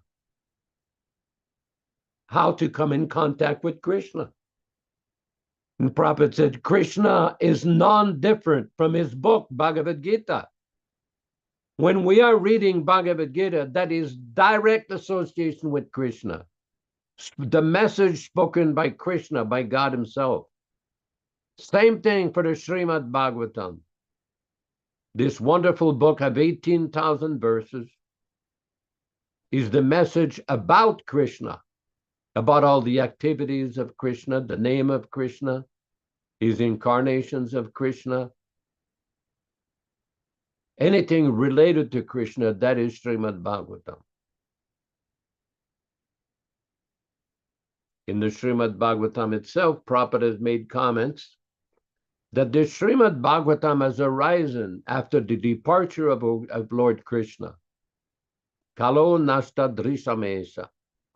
How to come in contact with Krishna? And Prabhupada said, Krishna is non-different from his book, Bhagavad Gita. When we are reading Bhagavad Gita, that is direct association with Krishna. The message spoken by Krishna, by God himself. Same thing for the Srimad Bhagavatam. This wonderful book of 18,000 verses is the message about Krishna, about all the activities of Krishna, the name of Krishna, his incarnations of Krishna. Anything related to Krishna, that is Srimad Bhagavatam. In the Srimad Bhagavatam itself, Prabhupada has made comments that the Srimad Bhagavatam has arisen after the departure of Lord Krishna. Kalo nasta drishamesa,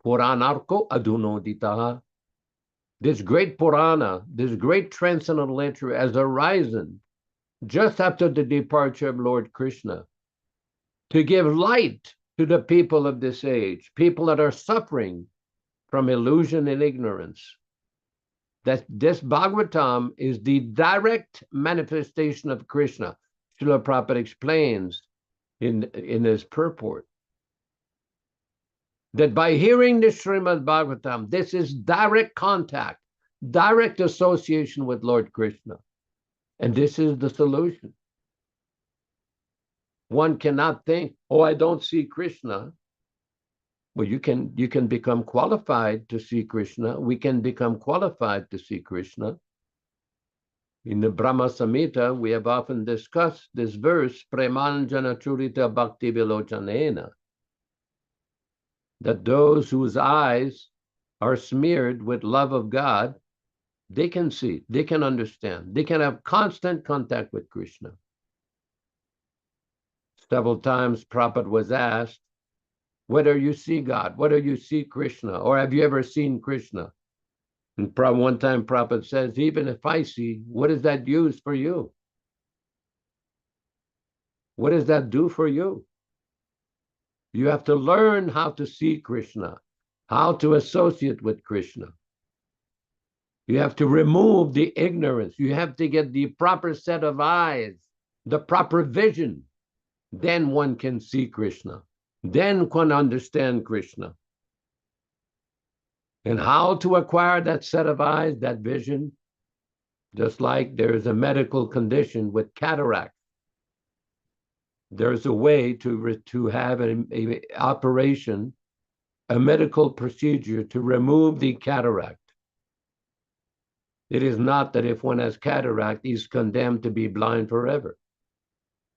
Puranarko adunoditaha. This great Purana, this great transcendental literature has arisen just after the departure of Lord Krishna to give light to the people of this age, people that are suffering from illusion and ignorance. That this Bhagavatam is the direct manifestation of Krishna. Srila Prabhupada explains in his purport that by hearing the Srimad Bhagavatam, this is direct contact, direct association with Lord Krishna. And this is the solution. One cannot think, oh, I don't see Krishna. Well, you can become qualified to see Krishna. We can become qualified to see Krishna. In the Brahma Samhita, we have often discussed this verse, Premanjana Churita Bhakti Vilochanena, that those whose eyes are smeared with love of God, they can see, they can understand, they can have constant contact with Krishna. Several times Prabhupada was asked, whether you see God, whether you see Krishna, or have you ever seen Krishna? And one time Prabhupada says, even if I see, what does that use for you? What does that do for you? You have to learn how to see Krishna, how to associate with Krishna. You have to remove the ignorance. You have to get the proper set of eyes, the proper vision. Then one can see Krishna. Then one understand Krishna. And how to acquire that set of eyes, that vision, just like there's a medical condition with cataract. There's a way to have an operation, a medical procedure to remove the cataract. It is not that if one has cataract, he's condemned to be blind forever.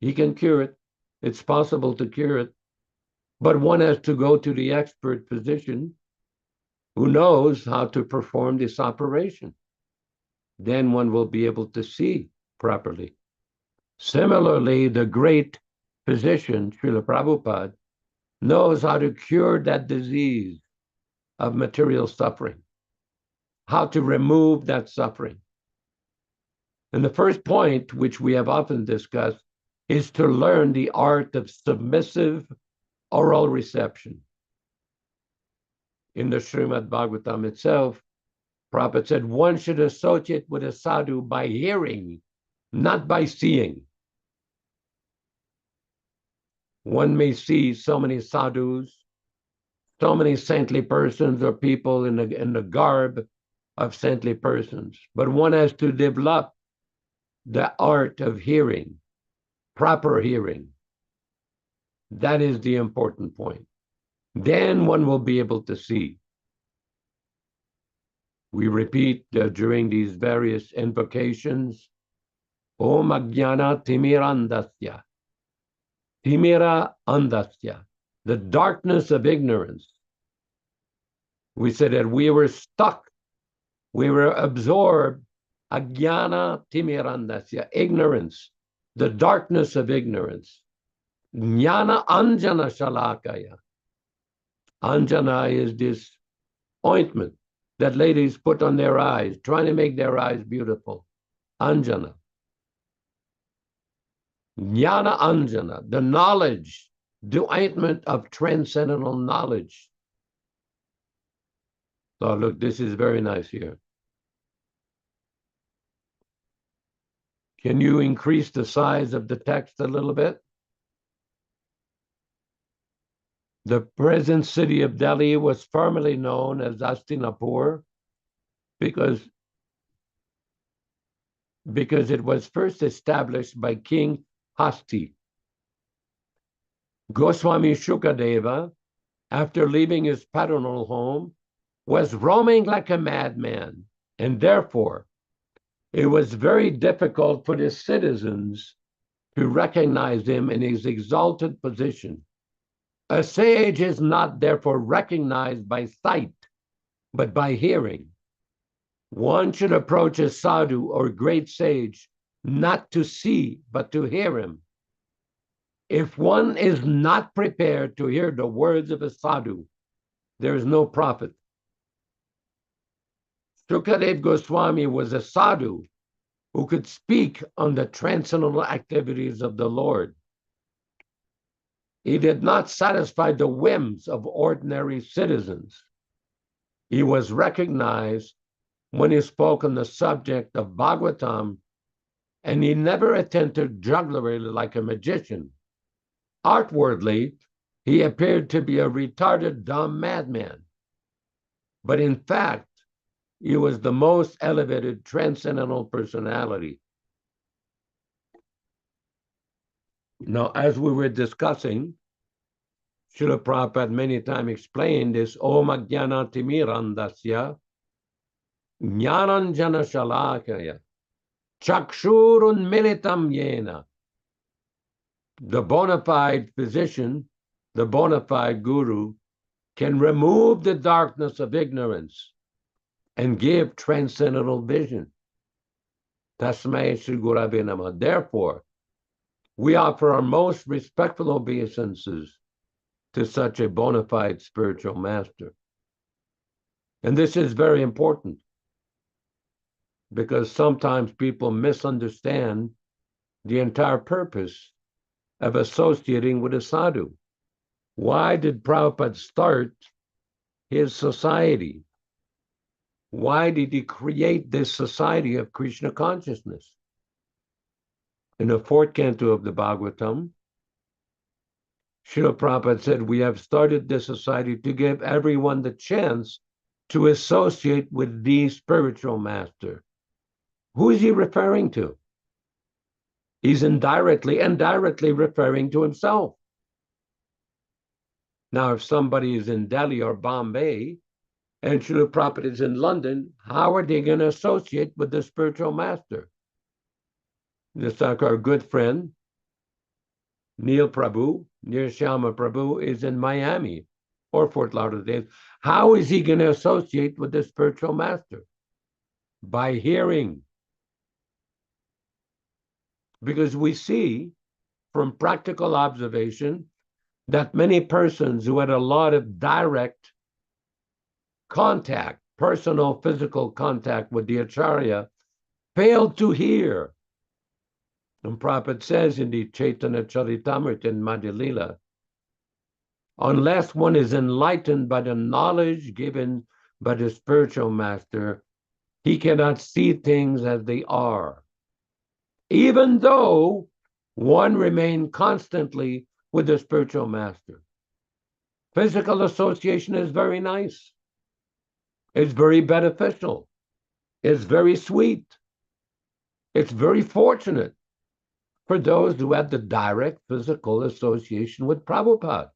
He can cure it. It's possible to cure it. But one has to go to the expert physician who knows how to perform this operation. Then one will be able to see properly. Similarly, the great physician, Srila Prabhupada, knows how to cure that disease of material suffering, how to remove that suffering. And the first point, which we have often discussed, is to learn the art of submissive oral reception. In the Srimad Bhagavatam itself, Prabhupada said one should associate with a sadhu by hearing, not by seeing. One may see so many sadhus, so many saintly persons or people in the garb of saintly persons, but one has to develop the art of hearing, proper hearing. That is the important point. Then one will be able to see. We repeat during these various invocations, Om Ajnana Timirandasya, Timira Andasya, the darkness of ignorance. We said that we were stuck, we were absorbed, Ajnana Timirandasya, ignorance, the darkness of ignorance. Jnana Anjana Shalakaya. Anjana is this ointment that ladies put on their eyes, trying to make their eyes beautiful. Anjana. Jnana Anjana, the knowledge, the ointment of transcendental knowledge. So look, this is very nice here. Can you increase the size of the text a little bit? The present city of Delhi was formerly known as Hastinapur because it was first established by King Hasti. Goswami Shukadeva, after leaving his paternal home, was roaming like a madman, and therefore it was very difficult for the citizens to recognize him in his exalted position. A sage is not therefore recognized by sight, but by hearing. One should approach a sadhu or great sage not to see, but to hear him. If one is not prepared to hear the words of a sadhu, there is no profit. Shukadev Goswami was a sadhu who could speak on the transcendental activities of the Lord. He did not satisfy the whims of ordinary citizens. He was recognized when he spoke on the subject of Bhagavatam, and he never attempted jugglery like a magician. Outwardly, he appeared to be a retarded, dumb madman. But in fact, he was the most elevated transcendental personality. Now, as we were discussing, Srila Prabhupada many times explained this, Om Ajnanatimmirandasya Jnananjana Shalakaya Chakshurun Militam Yena. The bona fide physician, the bona fide guru, can remove the darkness of ignorance and give transcendental vision. Tasmai Sri Gurave Namah. Therefore, we offer our most respectful obeisances to such a bona fide spiritual master. And this is very important because sometimes people misunderstand the entire purpose of associating with a sadhu. Why did Prabhupada start his society? Why did he create this society of Krishna consciousness? In the fourth canto of the Bhagavatam, Srila Prabhupada said, we have started this society to give everyone the chance to associate with the spiritual master. Who is he referring to? He's indirectly referring to himself. Now, if somebody is in Delhi or Bombay and Srila Prabhupada is in London, how are they going to associate with the spiritual master? Just like our good friend, Neil Prabhu, Nirshama Prabhu, is in Miami or Fort Lauderdale. How is he going to associate with the spiritual master? By hearing. Because we see from practical observation that many persons who had a lot of direct contact, personal physical contact with the Acharya, failed to hear. And Prabhupada says in the Chaitanya Charitamrita in Madhya-lila, unless one is enlightened by the knowledge given by the spiritual master, he cannot see things as they are, even though one remains constantly with the spiritual master. Physical association is very nice. It's very beneficial. It's very sweet. It's very fortunate for those who have the direct physical association with Prabhupada.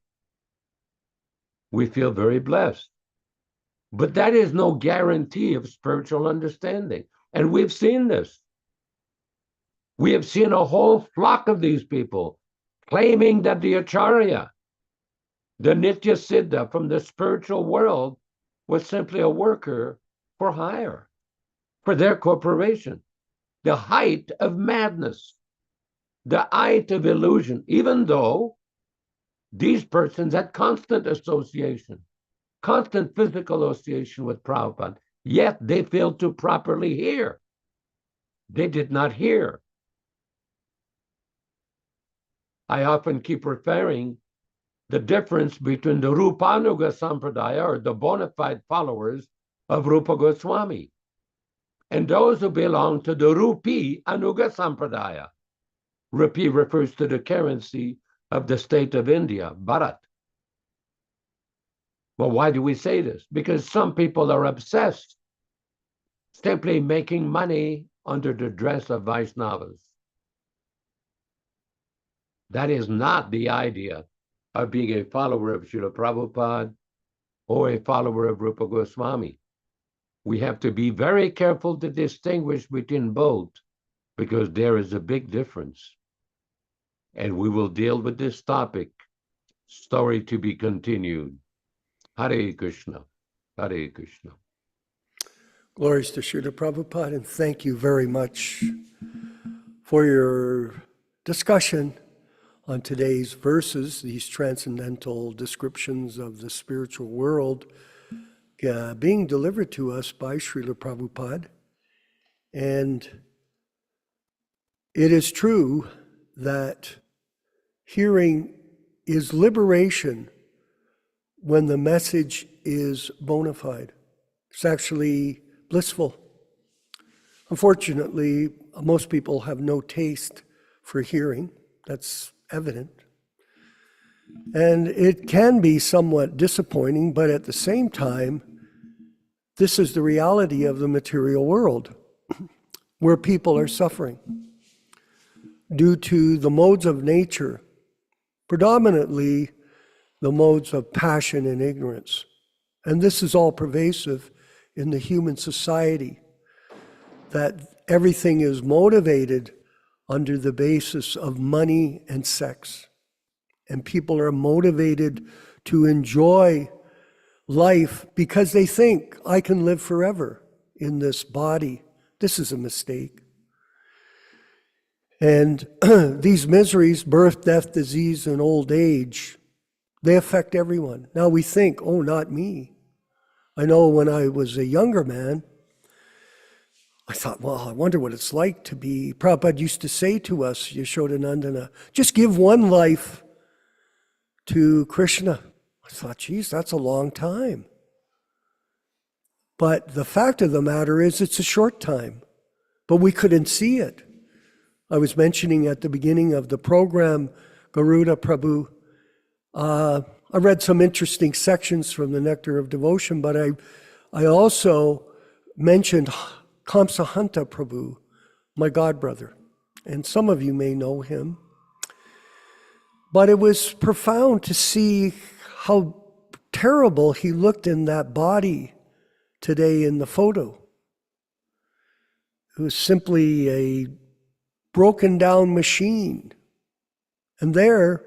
We feel very blessed. But that is no guarantee of spiritual understanding. And we've seen this. We have seen a whole flock of these people claiming that the Acharya, the Nitya Siddha from the spiritual world, was simply a worker for hire, for their corporation. The height of madness, the height of illusion, even though these persons had constant association, constant physical association with Prabhupada, yet they failed to properly hear. They did not hear. I often keep referring the difference between the Rupanuga Sampradaya, or the bona fide followers of Rupa Goswami, and those who belong to the Rupi Anuga Sampradaya. Rupee refers to the currency of the state of India, Bharat. Well, why do we say this? Because some people are obsessed simply making money under the dress of Vaishnavas. That is not the idea of being a follower of Srila Prabhupada or a follower of Rupa Goswami. We have to be very careful to distinguish between both, because there is a big difference. And we will deal with this topic, story to be continued. Hare Krishna, Hare Krishna. Glories to Srila Prabhupada, and thank you very much for your discussion on today's verses, these transcendental descriptions of the spiritual world being delivered to us by Srila Prabhupada. And it is true that hearing is liberation when the message is bona fide. It's actually blissful. Unfortunately, most people have no taste for hearing. That's evident. And it can be somewhat disappointing, but at the same time, this is the reality of the material world, where people are suffering due to the modes of nature, predominantly the modes of passion and ignorance. And this is all pervasive in the human society, that everything is motivated under the basis of money and sex. And people are motivated to enjoy life because they think, I can live forever in this body. This is a mistake. And these miseries, birth, death, disease, and old age, they affect everyone. Now we think, oh, not me. I know when I was a younger man, I thought, well, I wonder what it's like to be, Prabhupada used to say to us, Yashodanandana, just give one life to Krishna. I thought, geez, that's a long time. But the fact of the matter is it's a short time, but we couldn't see it. I was mentioning at the beginning of the program, Garuda Prabhu, I read some interesting sections from the Nectar of Devotion, but I also mentioned Kamsahanta Prabhu, my godbrother, and some of you may know him. But it was profound to see how terrible he looked in that body today in the photo. It was simply a broken down machine. And there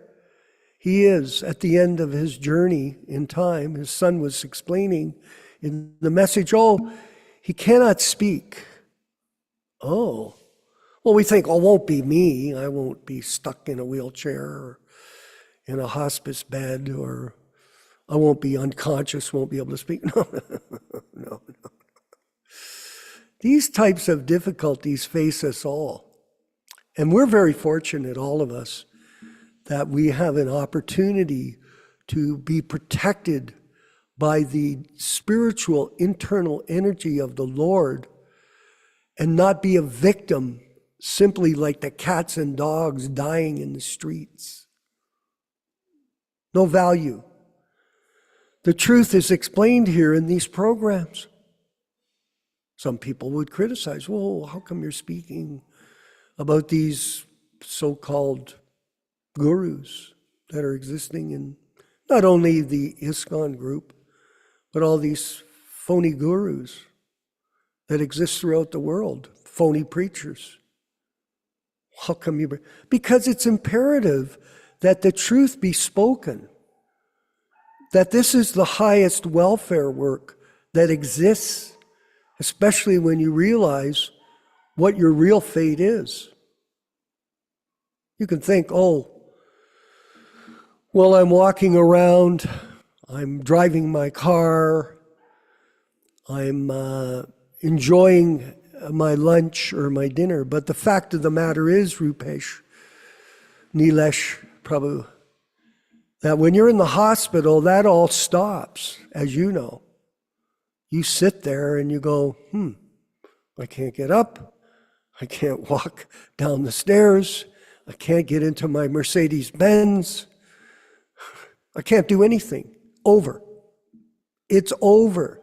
he is at the end of his journey in time. His son was explaining in the message, oh, he cannot speak. Oh, well, we think, oh, it won't be me. I won't be stuck in a wheelchair or in a hospice bed, or I won't be unconscious, won't be able to speak. No. These types of difficulties face us all. And we're very fortunate, all of us, that we have an opportunity to be protected by the spiritual internal energy of the Lord and not be a victim simply like the cats and dogs dying in the streets. No value. The truth is explained here in these programs. Some people would criticize, well, how come you're speaking about these so-called gurus that are existing in not only the ISKCON group, but all these phony gurus that exist throughout the world, phony preachers. How come you? Because it's imperative that the truth be spoken, that this is the highest welfare work that exists, especially when you realize what your real fate is. You can think, oh, well, I'm walking around, I'm driving my car, I'm enjoying my lunch or my dinner. But the fact of the matter is, Rupesh, Nilesh, Prabhu, that when you're in the hospital, that all stops, as you know. You sit there and you go, I can't get up, I can't walk down the stairs, I can't get into my Mercedes-Benz, I can't do anything. Over. It's over.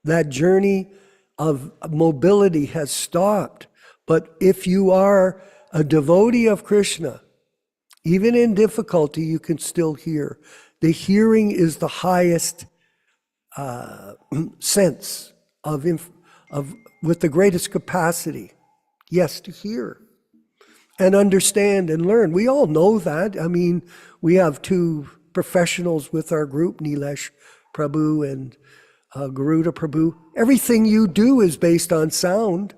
That journey of mobility has stopped. But if you are a devotee of Krishna, even in difficulty, you can still hear. The hearing is the highest sense of with the greatest capacity. Yes, to hear and understand and learn. We all know that. I mean, we have two professionals with our group, Nilesh Prabhu and Garuda Prabhu, everything you do is based on sound.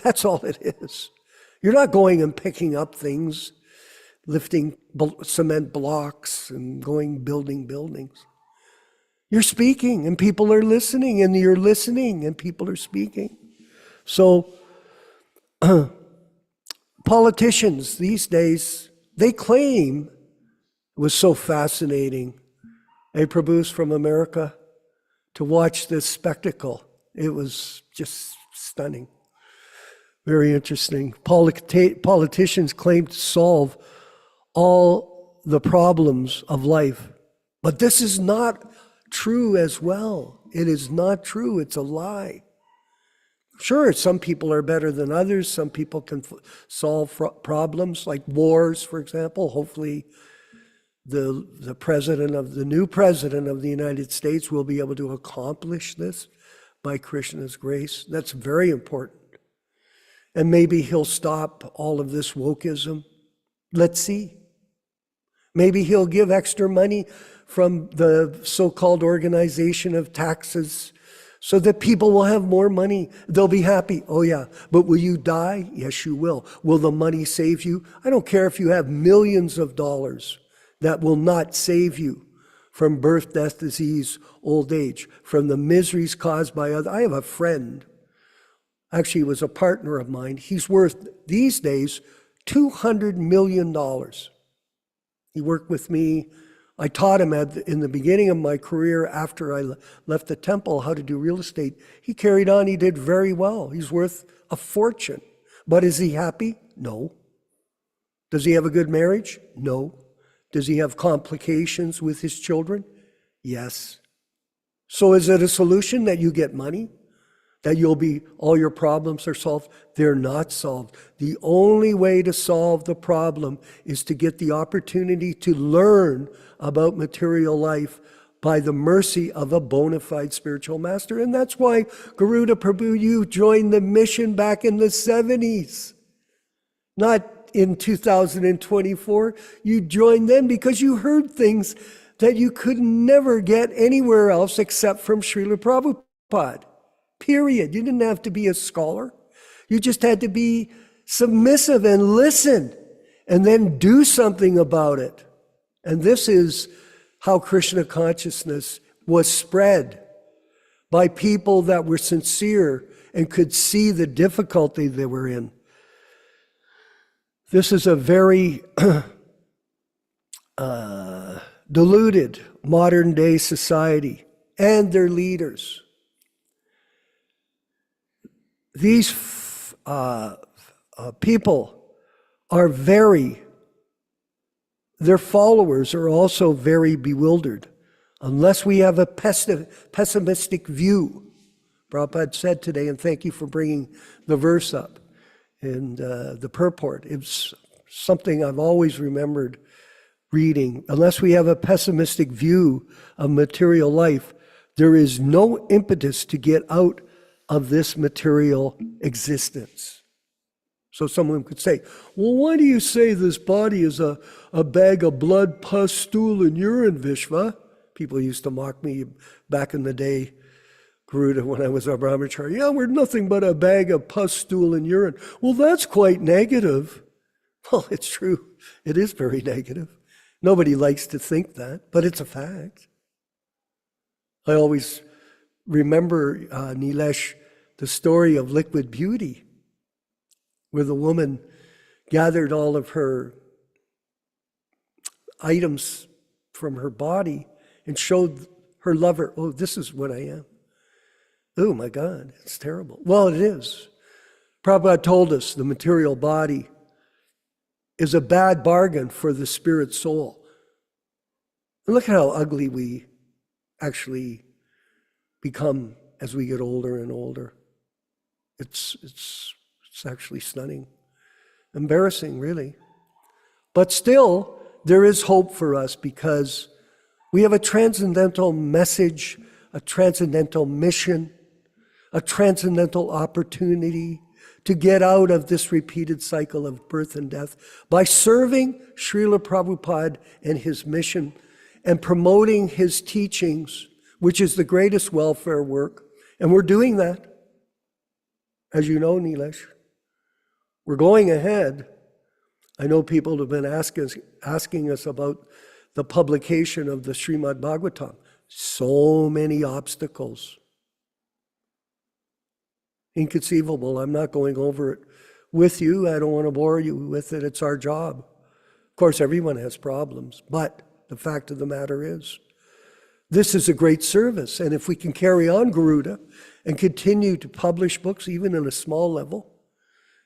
That's all it is. You're not going and picking up things, lifting cement blocks and going building buildings. You're speaking and people are listening, and you're listening and people are speaking. So politicians these days, they claim, it was so fascinating, Prabhu's from America, to watch this spectacle. It was just stunning. Very interesting. Politicians claim to solve all the problems of life. But this is not true as well. It is not true. It's a lie. Sure, some people are better than others. Some people can solve problems like wars, for example. Hopefully, the new president of the United States will be able to accomplish this by Krishna's grace. That's very important. And maybe he'll stop all of this wokeism. Let's see. Maybe he'll give extra money from the so-called organization of taxes so that people will have more money. They'll be happy. Oh yeah, but will you die? Yes, you will. Will the money save you? I don't care if you have millions of dollars. That will not save you from birth, death, disease, old age, from the miseries caused by others. I have a friend, actually he was a partner of mine. He's worth, these days, $200 million. He worked with me. I taught him in the beginning of my career after I left the temple how to do real estate. He carried on, he did very well. He's worth a fortune. But is he happy? No. Does he have a good marriage? No. Does he have complications with his children? Yes. So is it a solution that you get money? That all your problems are solved? They're not solved. The only way to solve the problem is to get the opportunity to learn about material life by the mercy of a bona fide spiritual master. And that's why, Garuda Prabhu, you joined the mission back in the 70s. Not in 2024, you joined them because you heard things that you could never get anywhere else except from Srila Prabhupada. Period. You didn't have to be a scholar. You just had to be submissive and listen and then do something about it. And this is how Krishna consciousness was spread by people that were sincere and could see the difficulty they were in. This is a very deluded modern day society and their leaders. These people are their followers are also very bewildered. Unless we have a pessimistic view, Prabhupada said today, and thank you for bringing the verse up and the purport. It's something I've always remembered reading. Unless we have a pessimistic view of material life, there is no impetus to get out of this material existence. So someone could say, well, why do you say this body is a bag of blood, pus, stool, and urine, Vishva? People used to mock me back in the day, Garuda, when I was a brahmachari. Yeah, we're nothing but a bag of pus, stool, and urine. Well, that's quite negative. Well, it's true. It is very negative. Nobody likes to think that, but it's a fact. I always remember, Nilesh, the story of Liquid Beauty, where the woman gathered all of her items from her body and showed her lover, oh, this is what I am. Oh my God, it's terrible. Well, it is. Prabhupada told us the material body is a bad bargain for the spirit soul. And look at how ugly we actually become as we get older and older. It's actually stunning. Embarrassing, really. But still, there is hope for us because we have a transcendental message, a transcendental mission, a transcendental opportunity to get out of this repeated cycle of birth and death by serving Srila Prabhupada and his mission and promoting his teachings which is the greatest welfare work. And we're doing that. As you know, Nilesh, we're going ahead. I know people have been asking us about the publication of the Srimad Bhagavatam. So many obstacles. Inconceivable. I'm not going over it with you. I don't want to bore you with it. It's our job. Of course, everyone has problems, but the fact of the matter is, this is a great service. And if we can carry on Garuda and continue to publish books, even on a small level,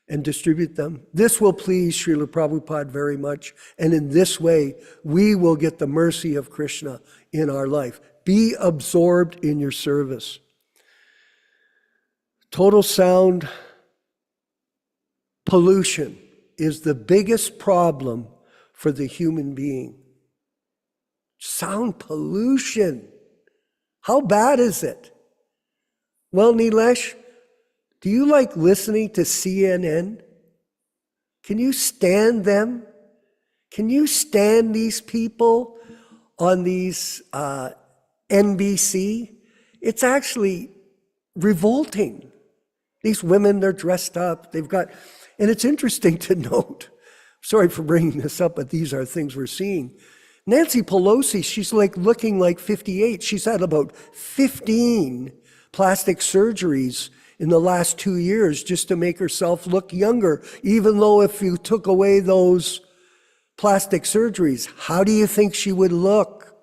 and distribute them, this will please Srila Prabhupada very much. And in this way, we will get the mercy of Krishna in our life. Be absorbed in your service. Total sound pollution is the biggest problem for the human being. Sound pollution. How bad is it? Well, Nilesh, do you like listening to CNN? Can you stand them? Can you stand these people on these NBC? It's actually revolting. These women, they're dressed up. They've got, and it's interesting to note, sorry for bringing this up, but these are things we're seeing. Nancy Pelosi, she's like looking like 58. She's had about 15 plastic surgeries in the last 2 years just to make herself look younger, even though if you took away those plastic surgeries, how do you think she would look?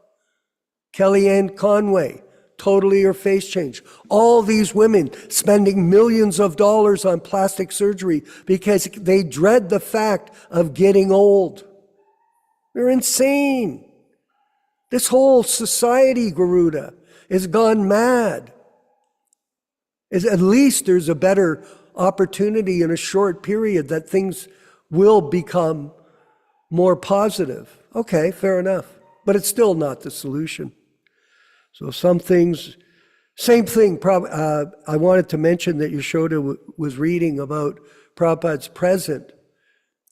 Kellyanne Conway, totally her face changed. All these women spending millions of dollars on plastic surgery because they dread the fact of getting old. They're insane. This whole society, Garuda, has gone mad. At least there's a better opportunity in a short period that things will become more positive. Okay, fair enough. But it's still not the solution. So some things, same thing, I wanted to mention that Yashoda was reading about Prabhupada's present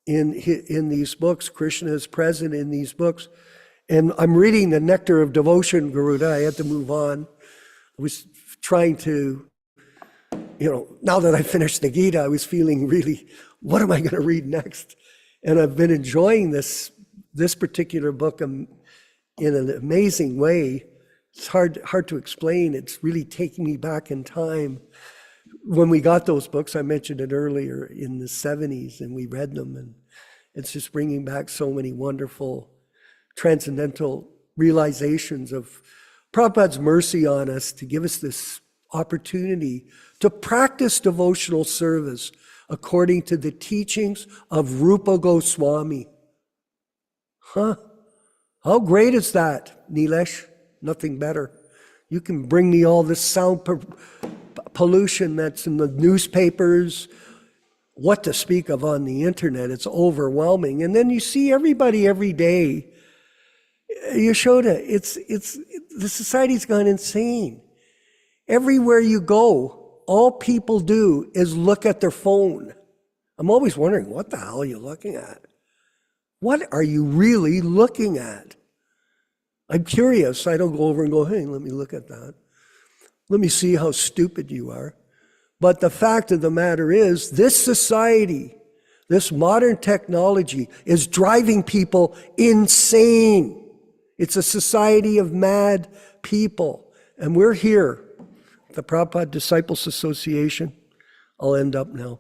in these books. Krishna is present in these books. And I'm reading the Nectar of Devotion, Garuda. I had to move on. I was trying to, now that I finished the Gita, I was feeling really, what am I going to read next? And I've been enjoying this particular book in an amazing way. It's hard to explain. It's really taking me back in time. When we got those books, I mentioned it earlier, in the 70s, and we read them, and it's just bringing back so many wonderful transcendental realizations of Prabhupada's mercy on us to give us this opportunity to practice devotional service according to the teachings of Rupa Goswami. How great is that, Nilesh? Nothing better. You can bring me all this sound pollution that's in the newspapers, what to speak of on the internet. It's overwhelming. And then you see everybody every day. Yashoda, the society's gone insane. Everywhere you go, all people do is look at their phone. I'm always wondering, what the hell are you looking at? What are you really looking at? I'm curious. I don't go over and go, hey, let me look at that. Let me see how stupid you are. But the fact of the matter is, this society, this modern technology is driving people insane. It's a society of mad people. And we're here, the Prabhupada Disciples Association. I'll end up now.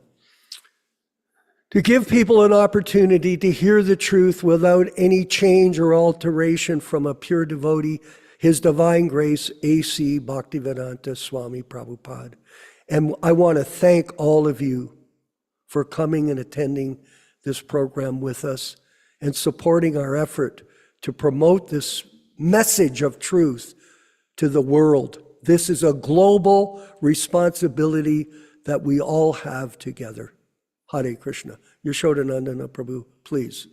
To give people an opportunity to hear the truth without any change or alteration from a pure devotee, His Divine Grace, A.C. Bhaktivedanta Swami Prabhupada. And I want to thank all of you for coming and attending this program with us and supporting our effort to promote this message of truth to the world. This is a global responsibility that we all have together. Hare Krishna. Yashodanandana Prabhu, please.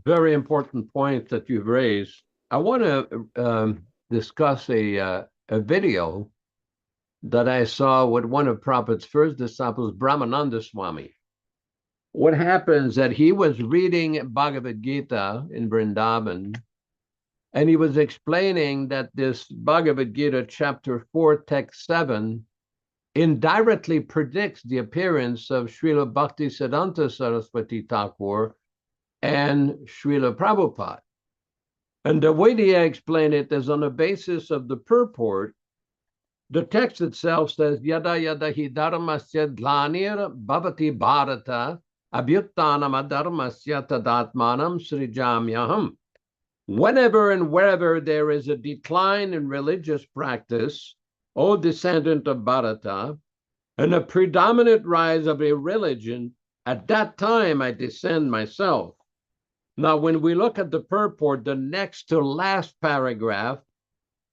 Very important point that you've raised. I want to discuss a video that I saw with one of Prabhupada's first disciples, Brahmananda Swami. What happens that he was reading Bhagavad Gita in Vrindavan, and he was explaining that this Bhagavad Gita chapter 4, text 7, indirectly predicts the appearance of Srila Bhaktisiddhanta Saraswati Thakur and Srila Prabhupada. And the way they explain it is on the basis of the purport. The text itself says, Yada yada hi dharmasya dlanir bhavati bharata abhyuttanam adharmasya tadatmanam srijamyaham. Whenever and wherever there is a decline in religious practice, O descendant of Bharata, and a predominant rise of a religion, at that time I descend myself. Now, when we look at the purport, the next to last paragraph,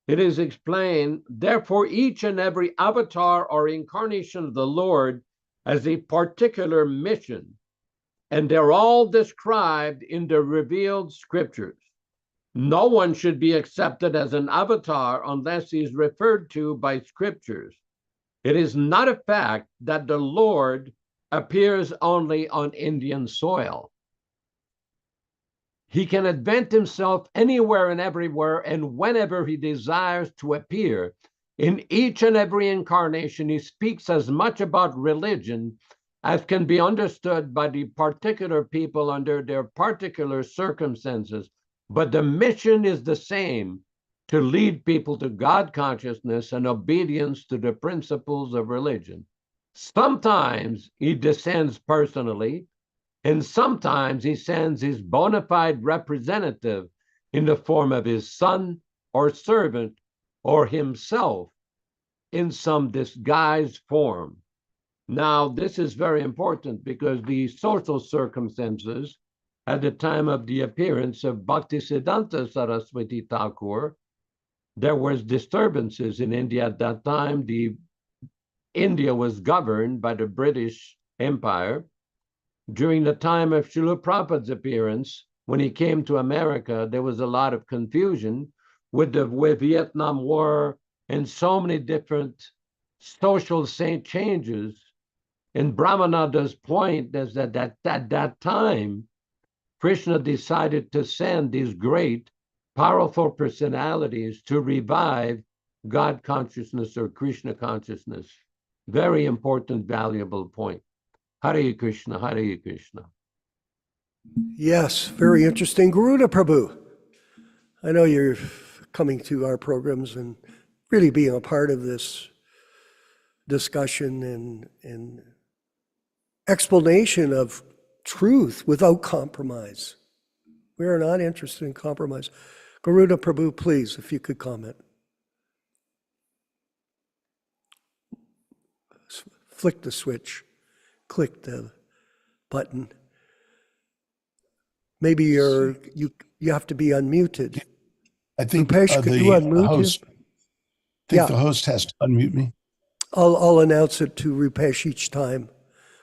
it is explained, therefore each and every avatar or incarnation of the Lord has a particular mission, and they're all described in the revealed scriptures. No one should be accepted as an avatar unless he's referred to by scriptures. It is not a fact that the Lord appears only on Indian soil. He can advent himself anywhere and everywhere, and whenever he desires to appear. In each and every incarnation, he speaks as much about religion as can be understood by the particular people under their particular circumstances. But the mission is the same, to lead people to God consciousness and obedience to the principles of religion. Sometimes he descends personally, and sometimes he sends his bona fide representative in the form of his son or servant or himself in some disguised form. Now, this is very important because the social circumstances at the time of the appearance of Bhaktisiddhanta Saraswati Thakur, there was disturbances in India at that time. India was governed by the British Empire. During the time of Srila Prabhupada's appearance, when he came to America, there was a lot of confusion with the Vietnam War and so many different social changes. And Brahmananda's point is that at that time, Krishna decided to send these great, powerful personalities to revive God consciousness or Krishna consciousness. Very important, valuable point. Hare Krishna, Hare Krishna. Yes, very interesting. Garuda Prabhu, I know you're coming to our programs and really being a part of this discussion and explanation of truth without compromise. We are not interested in compromise. Garuda Prabhu, please, if you could comment. Flick the switch, click the button. Maybe you have to be unmuted. I think Rupesh, could you unmute host, you? the host has to unmute me. I'll announce it to Rupesh each time.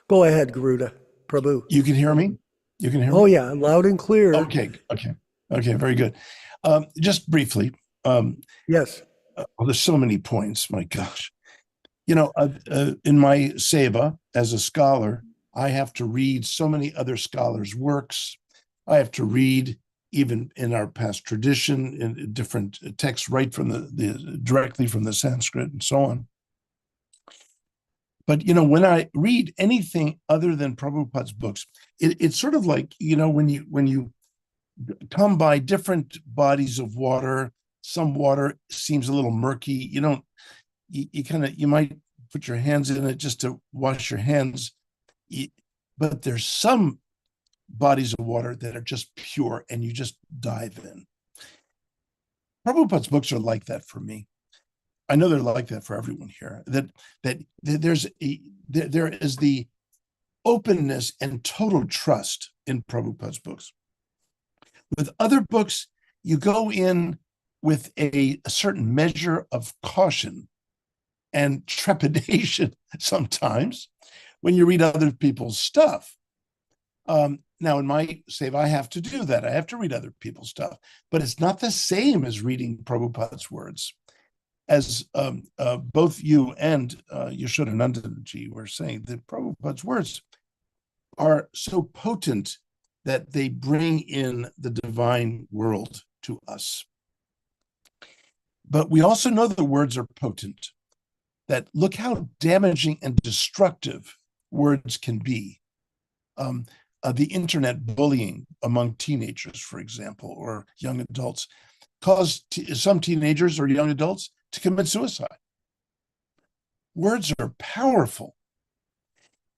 Go ahead, Garuda Prabhu. You can hear me? You can hear me? Oh yeah, loud and clear. Okay, very good. Just briefly. Yes. Well, there's so many points, my gosh. You know, in my seva as a scholar, I have to read so many other scholars' works. I have to read, even in our past tradition, in different texts, right from directly from the Sanskrit and so on. But, you know, when I read anything other than Prabhupada's books, it's sort of like, you know, when you come by different bodies of water, some water seems a little murky. You might put your hands in it just to wash your hands. But there's some bodies of water that are just pure and you just dive in. Prabhupada's books are like that for me. I know they're like that for everyone here, that there is the openness and total trust in Prabhupada's books. With other books, you go in with a certain measure of caution and trepidation sometimes when you read other people's stuff. Now, in my save, I have to do that. I have to read other people's stuff, but it's not the same as reading Prabhupada's words. As both you and Yashodanandaji were saying, that Prabhupada's words are so potent that they bring in the divine world to us. But we also know that words are potent, that look how damaging and destructive words can be. The internet bullying among teenagers, for example, or young adults, caused some teenagers or young adults to commit suicide. Words are powerful.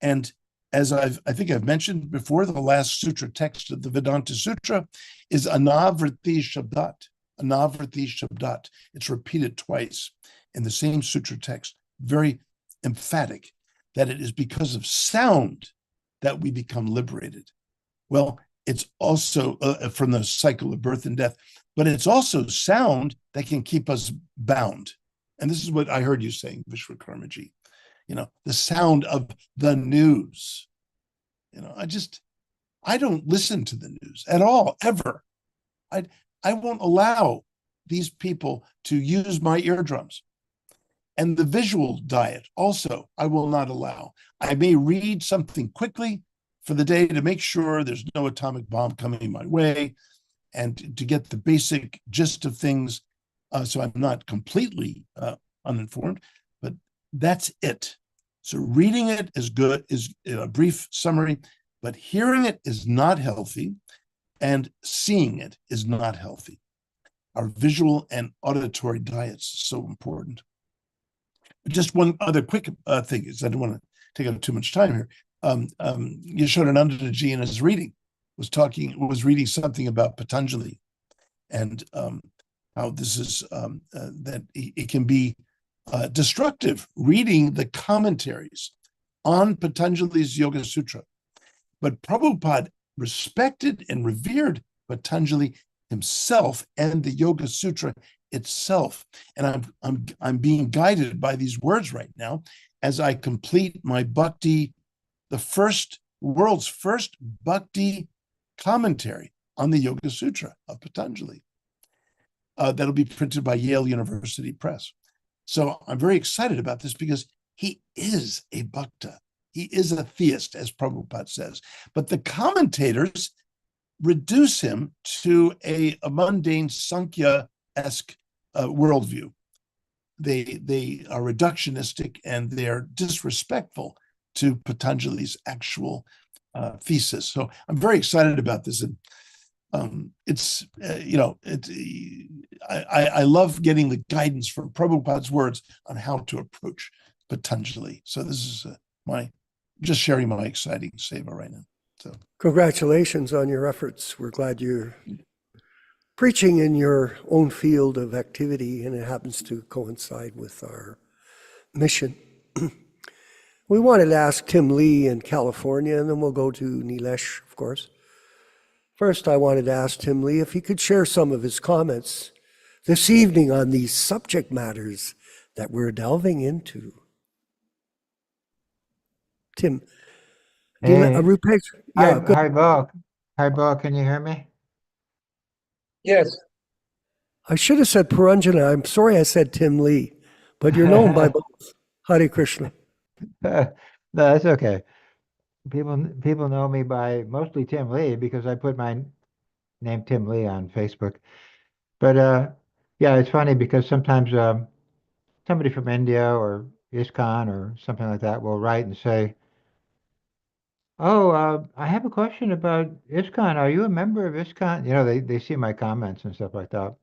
And as I think I've mentioned before, the last sutra text of the Vedanta Sutra is Anavriti Shabdat. Anavriti Shabdat. It's repeated twice in the same sutra text, very emphatic, that it is because of sound that we become liberated. Well, it's also from the cycle of birth and death, but it's also sound that can keep us bound. And this is what I heard you saying, Vishwakarmaji. The sound of the news. I don't listen to the news at all, ever. I won't allow these people to use my eardrums. And the visual diet also, I will not allow. I may read something quickly for the day to make sure there's no atomic bomb coming my way and to get the basic gist of things, so I'm not completely uninformed, but that's it. So reading it is good, is a brief summary, but hearing it is not healthy, and seeing it is not healthy. Our visual and auditory diets are so important. Just one other quick thing, is I don't want to take up too much time here. Yashodananda Ji in his reading was reading something about Patanjali, and how this is that it can be destructive reading the commentaries on Patanjali's Yoga Sutra. But Prabhupada respected and revered Patanjali himself and the Yoga Sutra itself. And I'm being guided by these words right now as I complete my bhakti, the world's first bhakti commentary on the Yoga Sutra of Patanjali. That'll be printed by Yale University Press. So I'm very excited about this because he is a bhakta. He is a theist, as Prabhupada says. But the commentators reduce him to a mundane Sankhya-esque worldview. They are reductionistic and they're disrespectful to Patanjali's actual thesis. So I'm very excited about this. And I love getting the guidance from Prabhupada's words on how to approach Patanjali. So this is just sharing my exciting seva right now. So congratulations on your efforts. We're glad you're preaching in your own field of activity, and it happens to coincide with our mission. We wanted to ask Tim Lee in California, and then we'll go to Nilesh, of course. First, I wanted to ask Tim Lee if he could share some of his comments this evening on these subject matters that we're delving into. Tim. Hey. Rupesh? Yeah, Hi, Bo. Hi, Bo. Can you hear me? Yes. I should have said Puranjana. I'm sorry I said Tim Lee, but you're known by both. Hare Krishna. No, that's okay. People know me by mostly Tim Lee because I put my name Tim Lee on Facebook. But yeah, it's funny because sometimes somebody from India or ISKCON or something like that will write and say, "Oh, I have a question about ISKCON. Are you a member of ISKCON?" They see my comments and stuff like that.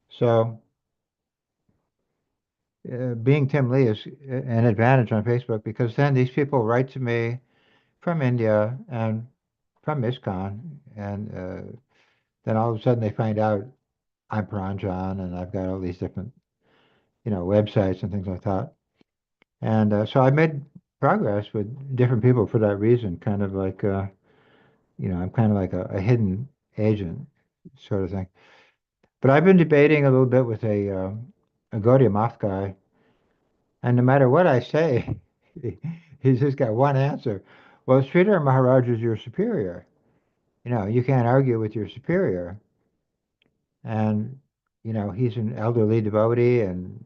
So being Tim Lee is an advantage on Facebook because then these people write to me from India and from ISKCON, and then all of a sudden they find out I'm Paranjan and I've got all these different, websites and things like that. And so I made progress with different people for that reason, kind of like, I'm kind of like a hidden agent sort of thing. But I've been debating a little bit with a Gaudiya Math guy, and no matter what I say, he's just got one answer. Well, Sridhar Maharaj is your superior. You can't argue with your superior. And, he's an elderly devotee and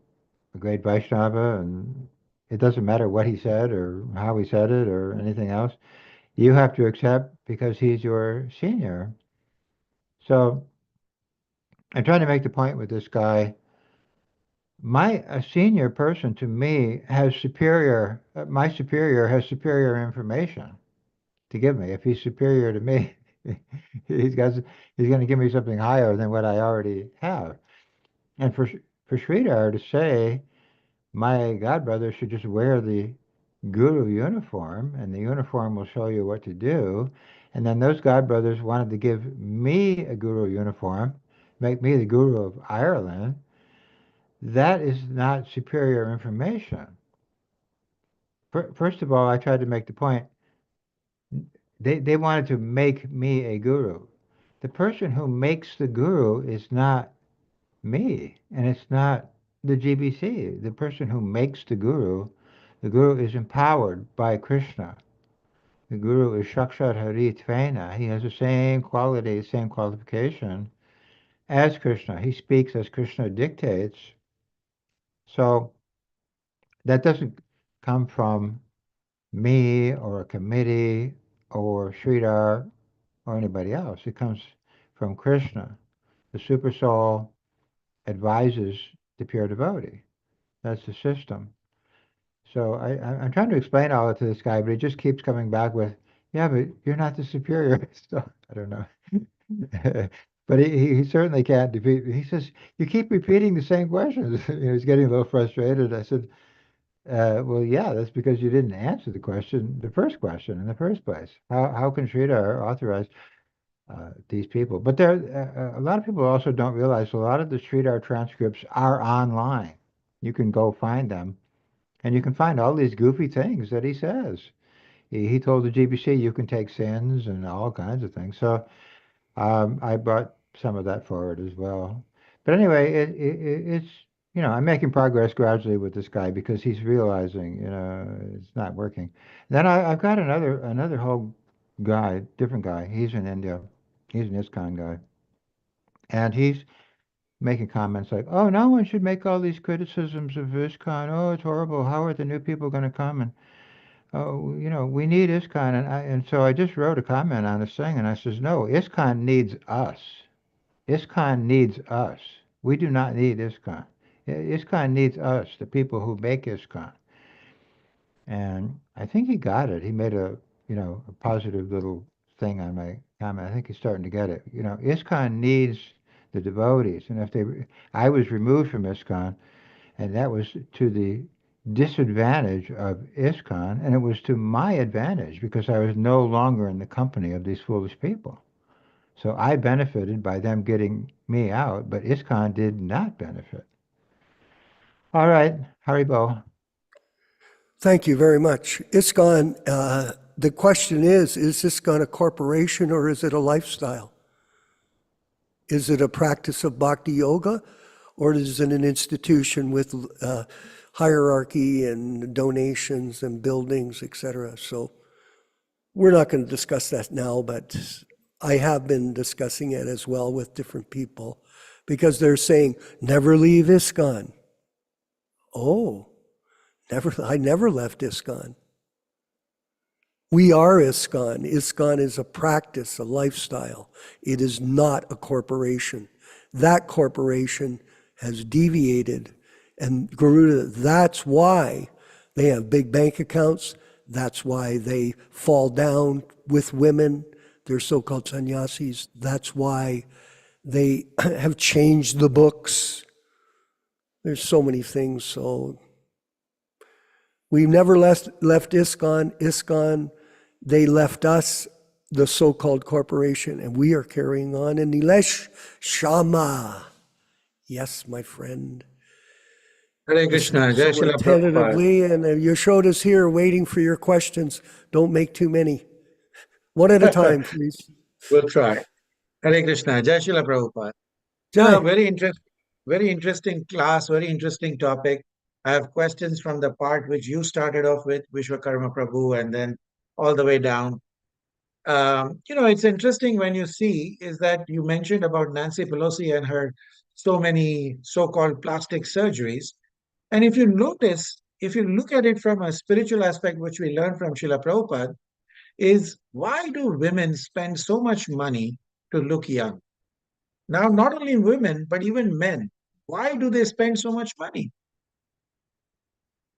a great Vaishnava, and it doesn't matter what he said or how he said it or anything else. You have to accept because he's your senior. So I'm trying to make the point with this guy a senior person to me has superior, my superior has superior information to give me. If he's superior to me, he's going to give me something higher than what I already have. And for Sridhar to say, my godbrother should just wear the guru uniform, and the uniform will show you what to do. And then those godbrothers wanted to give me a guru uniform, make me the guru of Ireland. That is not superior information. First of all, I tried to make the point, they wanted to make me a guru. The person who makes the guru is not me, and it's not the GBC. The person who makes the guru is empowered by Krishna. The guru is Shakshat Hari Tvena. He has the same quality, same qualification as Krishna. He speaks as Krishna dictates. So that doesn't come from me or a committee or Sridhar or anybody else. It comes from Krishna. The super soul advises the pure devotee. That's the system. So I'm trying to explain all it to this guy, but he just keeps coming back with, yeah, but you're not the superior. So I don't know. But he certainly can't defeat. He says, you keep repeating the same questions. He's getting a little frustrated. I said, well, yeah, that's because you didn't answer the first question in the first place. How can Sridhar authorize these people? But there, a lot of people also don't realize a lot of the Sridhar transcripts are online. You can go find them, and you can find all these goofy things that he says. He told the GBC you can take sins and all kinds of things. So I brought some of that forward as well. But anyway, it's, I'm making progress gradually with this guy because he's realizing, it's not working. Then I've got another whole guy, different guy. He's in India. He's an ISKCON guy. And he's making comments like, oh, no one should make all these criticisms of ISKCON. Oh, it's horrible. How are the new people going to come? And, oh, we need ISKCON. And so I just wrote a comment on this thing, and I says, no, ISKCON needs us. ISKCON needs us. We do not need ISKCON. ISKCON needs us, the people who make ISKCON. And I think he got it. He made a positive little thing on my comment. I think he's starting to get it. ISKCON needs the devotees. And I was removed from ISKCON, and that was to the disadvantage of ISKCON, and it was to my advantage because I was no longer in the company of these foolish people. So I benefited by them getting me out, but ISKCON did not benefit. All right, Haribo. Thank you very much. ISKCON, the question is ISKCON a corporation or is it a lifestyle? Is it a practice of bhakti yoga, or is it an institution with hierarchy and donations and buildings, etc.? So we're not going to discuss that now, but I have been discussing it as well with different people because they're saying, never leave ISKCON. Oh, I never left ISKCON. We are ISKCON. ISKCON is a practice, a lifestyle. It is not a corporation. That corporation has deviated. And Garuda, that's why they have big bank accounts. That's why they fall down with women. They're so-called sannyasis. That's why they have changed the books. There's so many things. So we've never left ISKCON. ISKCON, they left us, the so-called corporation, and we are carrying on. And Nilesh Shama, yes, my friend. Hare Krishna, Jai So Srila Prabhupada. tentatively, and Yashoda's here waiting for your questions. Don't make too many. One at a time, please. We'll try. Hare Krishna, Jai Srila Prabhupada. Jai. Very interesting class, very interesting topic. I have questions from the part which you started off with, Vishwakarma Prabhu, and then all the way down. It's interesting when you see is that you mentioned about Nancy Pelosi and her so many so-called plastic surgeries. And if you notice, if you look at it from a spiritual aspect, which we learned from Srila Prabhupada, is why do women spend so much money to look young? Now, not only women, but even men. Why do they spend so much money?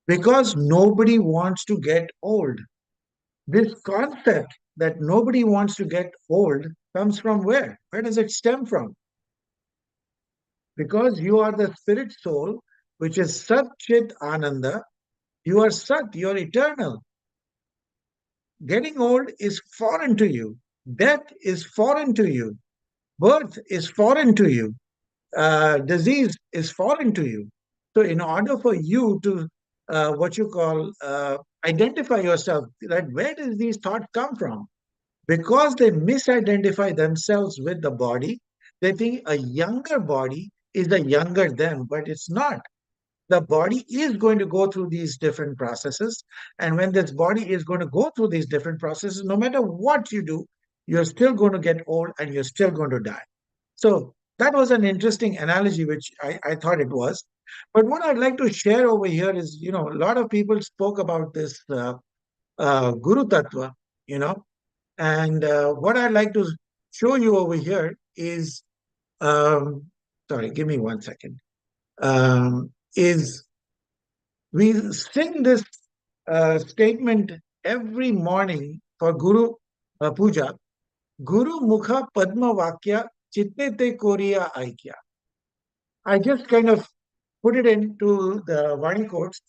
Because nobody wants to get old. This concept that nobody wants to get old comes from where? Where does it stem from? Because you are the spirit soul, which is Sat Chit Ananda. You are Sat, you are eternal. Getting old is foreign to you. Death is foreign to you. Birth is foreign to you. Disease is foreign to you. So, in order for you to what you call identify yourself, that where does these thoughts come from? Because they misidentify themselves with the body, they think a younger body is a younger them, but it's not. The body is going to go through these different processes. And when this body is going to go through these different processes, no matter what you do, you're still going to get old and you're still going to die. So that was an interesting analogy, which I thought it was. But what I'd like to share over here is, a lot of people spoke about this Guru Tattva, and what I'd like to show you over here is, sorry, give me 1 second, is we sing this statement every morning for Guru Puja. Guru Mukha Padma Vakya Chitte Te Koriya Aikya. I just kind of put it into the Vani quotes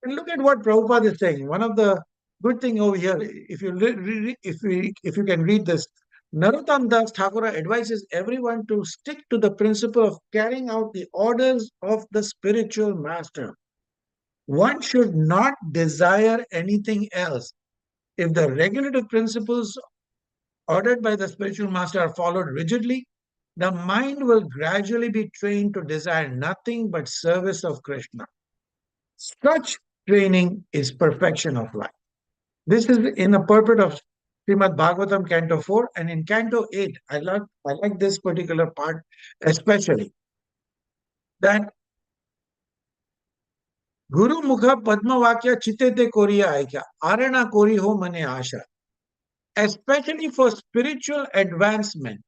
and look at what Prabhupada is saying. One of the good thing over here, if you can read this, Narottam Das Thakur advises everyone to stick to the principle of carrying out the orders of the spiritual master. One should not desire anything else. If the regulative principles ordered by the spiritual master are followed rigidly, the mind will gradually be trained to desire nothing but service of Krishna. Such training is perfection of life. This is in the purport of Srimad Bhagavatam, Canto 4, and in Canto 8. I like this particular part especially. That Guru Mukha Padma Vakya Chitte Koriya Aikya, Arana Kori Ho Mane Asha. Especially for spiritual advancement,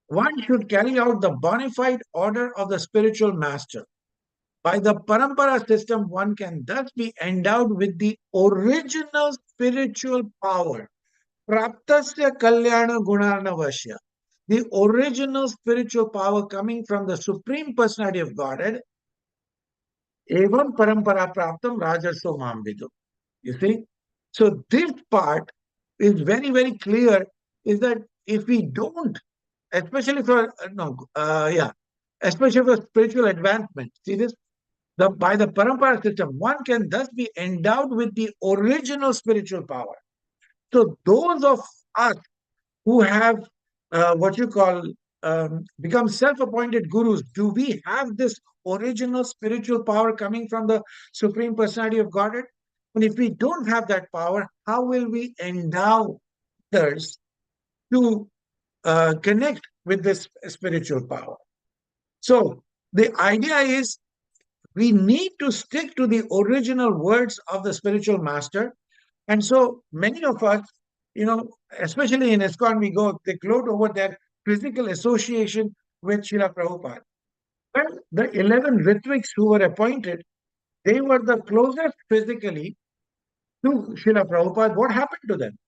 one should carry out the bona fide order of the spiritual master. By the parampara system, one can thus be endowed with the original spiritual power. Praptasya kalyana gunarnavashya. The original spiritual power coming from the Supreme Personality of Godhead. Evam parampara praptam rajarso mamvidu. You see? So this part is very, very clear, is that if we don't, especially for, especially for spiritual advancement, see this? By the parampara system, one can thus be endowed with the original spiritual power. So those of us who have what you call become self-appointed gurus, do we have this original spiritual power coming from the Supreme Personality of Godhead? And if we don't have that power, how will we endow others to connect with this spiritual power? So the idea is we need to stick to the original words of the spiritual master. And so many of us, especially in ISKCON, they gloat over their physical association with Srila Prabhupada. Well, the 11 Ritviks who were appointed, they were the closest physically to Srila Prabhupada. What happened to them?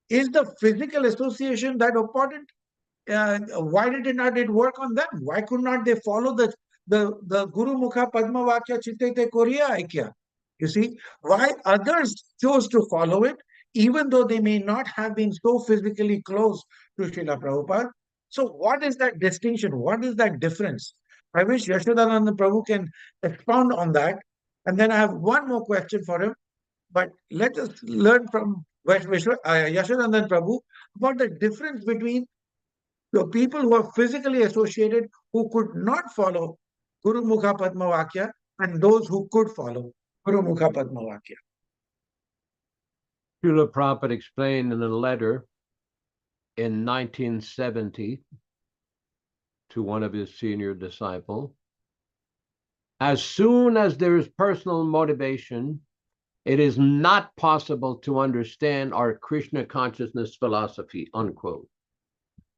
Is the physical association that important? Why did it not work on them? Why could not they follow the Guru Mukha Padma Vakya Chitte Te Koriya Aikya? You see, why others chose to follow it, even though they may not have been so physically close to Srila Prabhupada. So what is that distinction? What is that difference? I wish Yashodananda Prabhu can expound on that. And then I have one more question for him. But let us learn from Yashodananda Prabhu about the difference between the people who are physically associated, who could not follow Guru Mukha Padma Vakya, and those who could follow Guru Mukha Padma Vakya. Srila Prabhupada explained in a letter in 1970 to one of his senior disciples, as soon as there is personal motivation, it is not possible to understand our Krishna consciousness philosophy, unquote.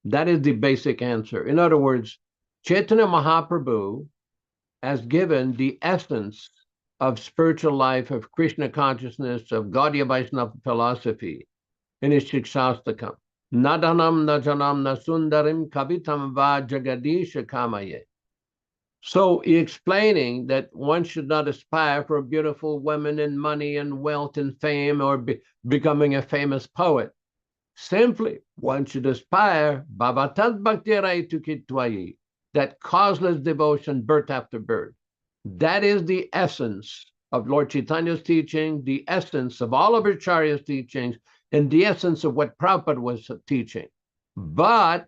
That is the basic answer. In other words, Chaitanya Mahaprabhu has given the essence of spiritual life, of Krishna consciousness, of Gaudiya Vaishnava philosophy in his Shikshastakam. Nadanam na janam na sundarim kavitam va jagadisha kamaye. So he explaining that one should not aspire for beautiful women and money and wealth and fame or becoming a famous poet. Simply, one should aspire bhavatat bhaktiraitu kitvayi, that causeless devotion birth after birth. That is the essence of Lord Chaitanya's teaching, the essence of all of Acharya's teachings, and the essence of what Prabhupada was teaching. But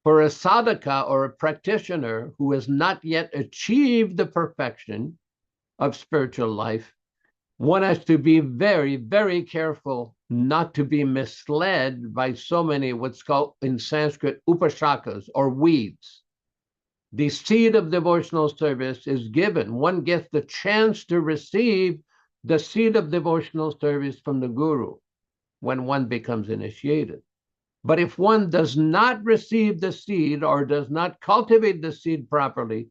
for a sadhaka or a practitioner who has not yet achieved the perfection of spiritual life, one has to be very, very careful not to be misled by so many what's called in Sanskrit upashakas or weeds. The seed of devotional service is given. One gets the chance to receive the seed of devotional service from the Guru when one becomes initiated. But if one does not receive the seed or does not cultivate the seed properly,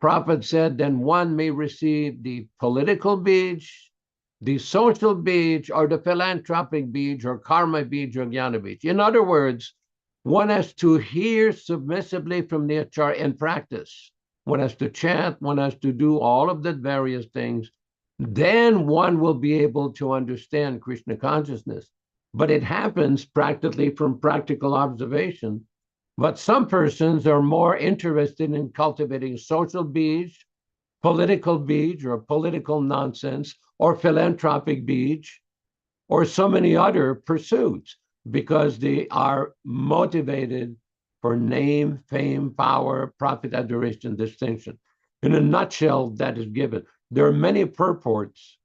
Prabhupada said, then one may receive the political bij, the social bij, or the philanthropic bij, or karma bij, or jnana bij. In other words, one has to hear submissively from the acharya and practice. One has to chant, one has to do all of the various things. Then one will be able to understand Krishna consciousness. But it happens practically from practical observation. But some persons are more interested in cultivating social bij, political bij, or political nonsense, or philanthropic bij, or so many other pursuits, because they are motivated for name, fame, power, profit, adoration, distinction. In a nutshell, that is given. There are many purports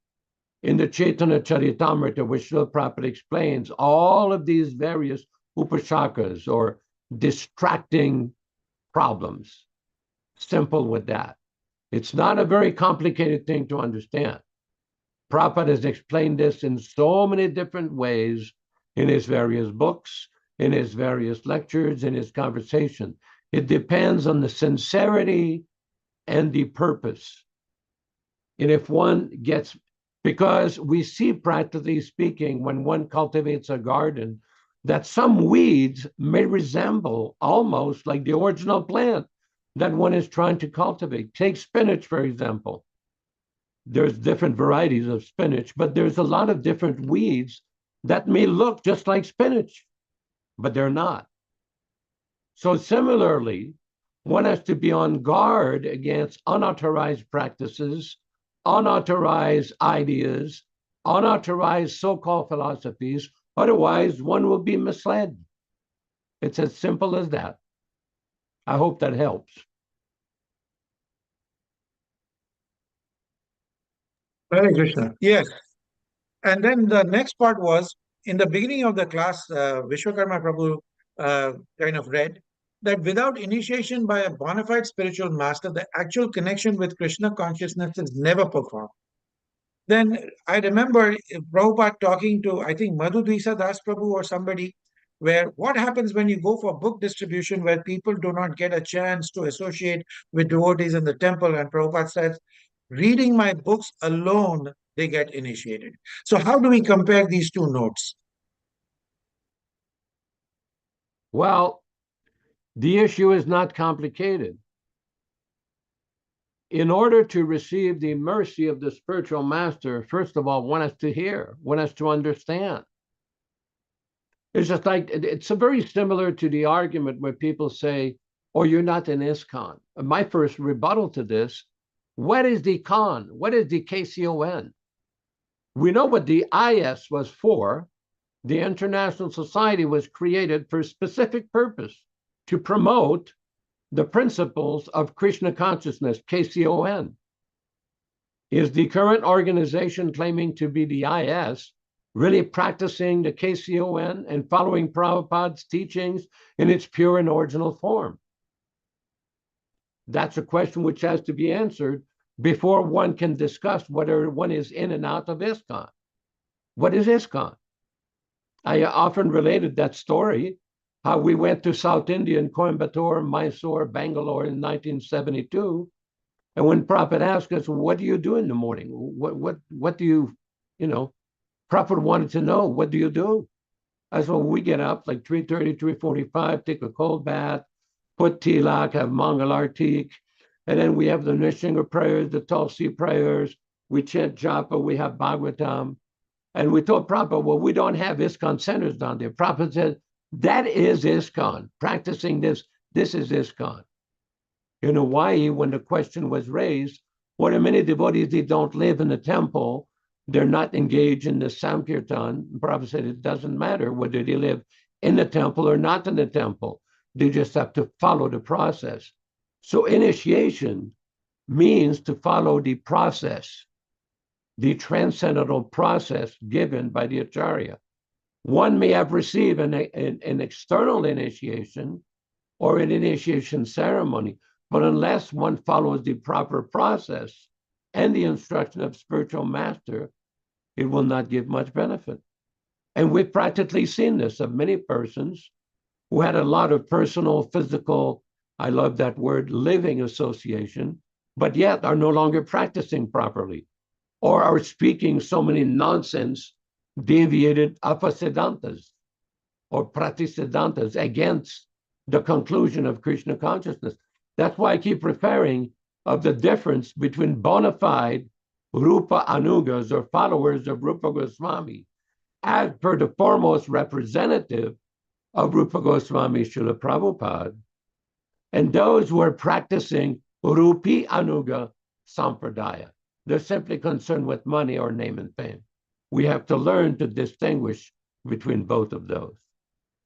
in the Chaitanya Charitamrita, which Srila Prabhupada explains all of these various upashakas or distracting problems. Simple with that. It's not a very complicated thing to understand. Prabhupada has explained this in so many different ways in his various books, in his various lectures, in his conversation. It depends on the sincerity and the purpose. And if one gets, because we see, practically speaking, when one cultivates a garden, that some weeds may resemble almost like the original plant that one is trying to cultivate. Take spinach, for example. There's different varieties of spinach, but there's a lot of different weeds that may look just like spinach, but they're not. So similarly, one has to be on guard against unauthorized practices, unauthorized ideas, unauthorized so-called philosophies. Otherwise, one will be misled. It's as simple as that. I hope that helps. Hare Krishna. Yes. And then the next part was in the beginning of the class, Vishwakarma Prabhu kind of read that without initiation by a bona fide spiritual master, the actual connection with Krishna consciousness is never performed. Then I remember Prabhupada talking to, I think, Madhu Dvisa Das Prabhu or somebody, where what happens when you go for book distribution where people do not get a chance to associate with devotees in the temple? And Prabhupada says, reading my books alone, they get initiated. So how do we compare these two notes? Well, the issue is not complicated. In order to receive the mercy of the spiritual master, first of all, one has to hear, one has to understand. It's just like, it's very similar to the argument where people say, oh, you're not an ISKCON. My first rebuttal to this, what is the con? What is the KCON? We know what the IS was for. The International Society was created for a specific purpose, to promote the principles of Krishna consciousness, KCON. Is the current organization claiming to be the IS really practicing the KCON and following Prabhupada's teachings in its pure and original form? That's a question which has to be answered before one can discuss whether one is in and out of ISKCON. What is ISKCON? I often related that story, how we went to South India in Coimbatore, Mysore, Bangalore in 1972, And when Prabhupada asked us, what do you do in the morning? What do you, Prabhupada wanted to know, what do you do? That's when we get up like 3:30, 3:45, take a cold bath, put tilak, have Mangal Artik, and then we have the Nishinga prayers, the Tulsi prayers, we chant japa, we have Bhagavatam. And we told Prabhupada, well, we don't have ISKCON centers down there. Prabhupada said, that is ISKCON. Practicing this is ISKCON. In Hawaii, when the question was raised, what are many devotees that don't live in the temple? They're not engaged in the Sankirtan. Prabhupada said it doesn't matter whether they live in the temple or not in the temple. They just have to follow the process. So initiation means to follow the process, the transcendental process given by the Acharya. One may have received an external initiation or an initiation ceremony, but unless one follows the proper process and the instruction of spiritual master, it will not give much benefit. And we've practically seen this of many persons who had a lot of personal, physical, I love that word, living association, but yet are no longer practicing properly, or are speaking so many nonsense, deviated apasiddhantas or pratisiddhantas against the conclusion of Krishna consciousness. That's why I keep referring of the difference between bona fide Rupa Anugas or followers of Rupa Goswami, as per the foremost representative of Rupa Goswami, Srila Prabhupada, and those who are practicing Rupi Anuga Sampradaya. They're simply concerned with money or name and fame. We have to learn to distinguish between both of those.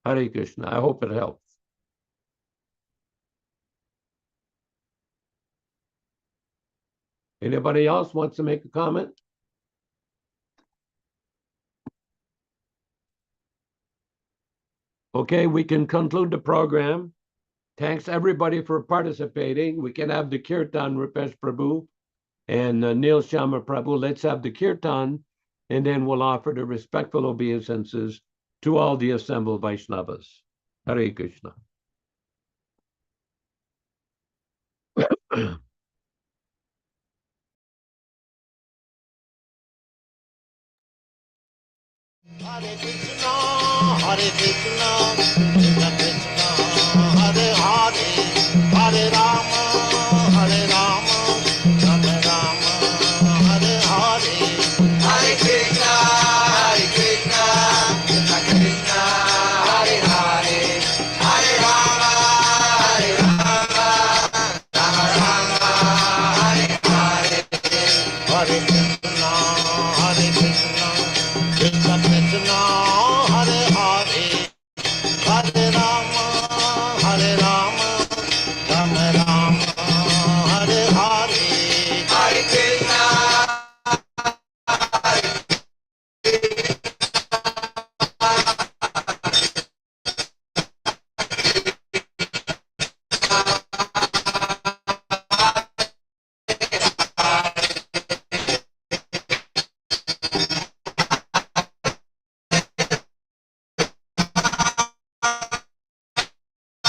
Hare Krishna. I hope it helps. Anybody else wants to make a comment? Okay, we can conclude the program. Thanks everybody for participating. We can have the Kirtan, Rupesh Prabhu and Neil Shama Prabhu. Let's have the Kirtan, and then we'll offer the respectful obeisances to all the assembled Vaishnavas. Hare Krishna. Hare Krishna, Hare Krishna, Krishna Krishna, Hare Hare, Hare Rama, Hare Rama, Rama Rama, Hare Hare. Hare Krishna, Hare Krishna, Krishna Krishna, Hare Hare, Hare Rama, Hare Rama, Rama Rama, Hare Hare. Hare Krishna, Hare Krishna, Krishna Krishna, Hare Hare, Hare Rama, Hare Rama, Rama Rama, Hare Hare. Hare Krishna,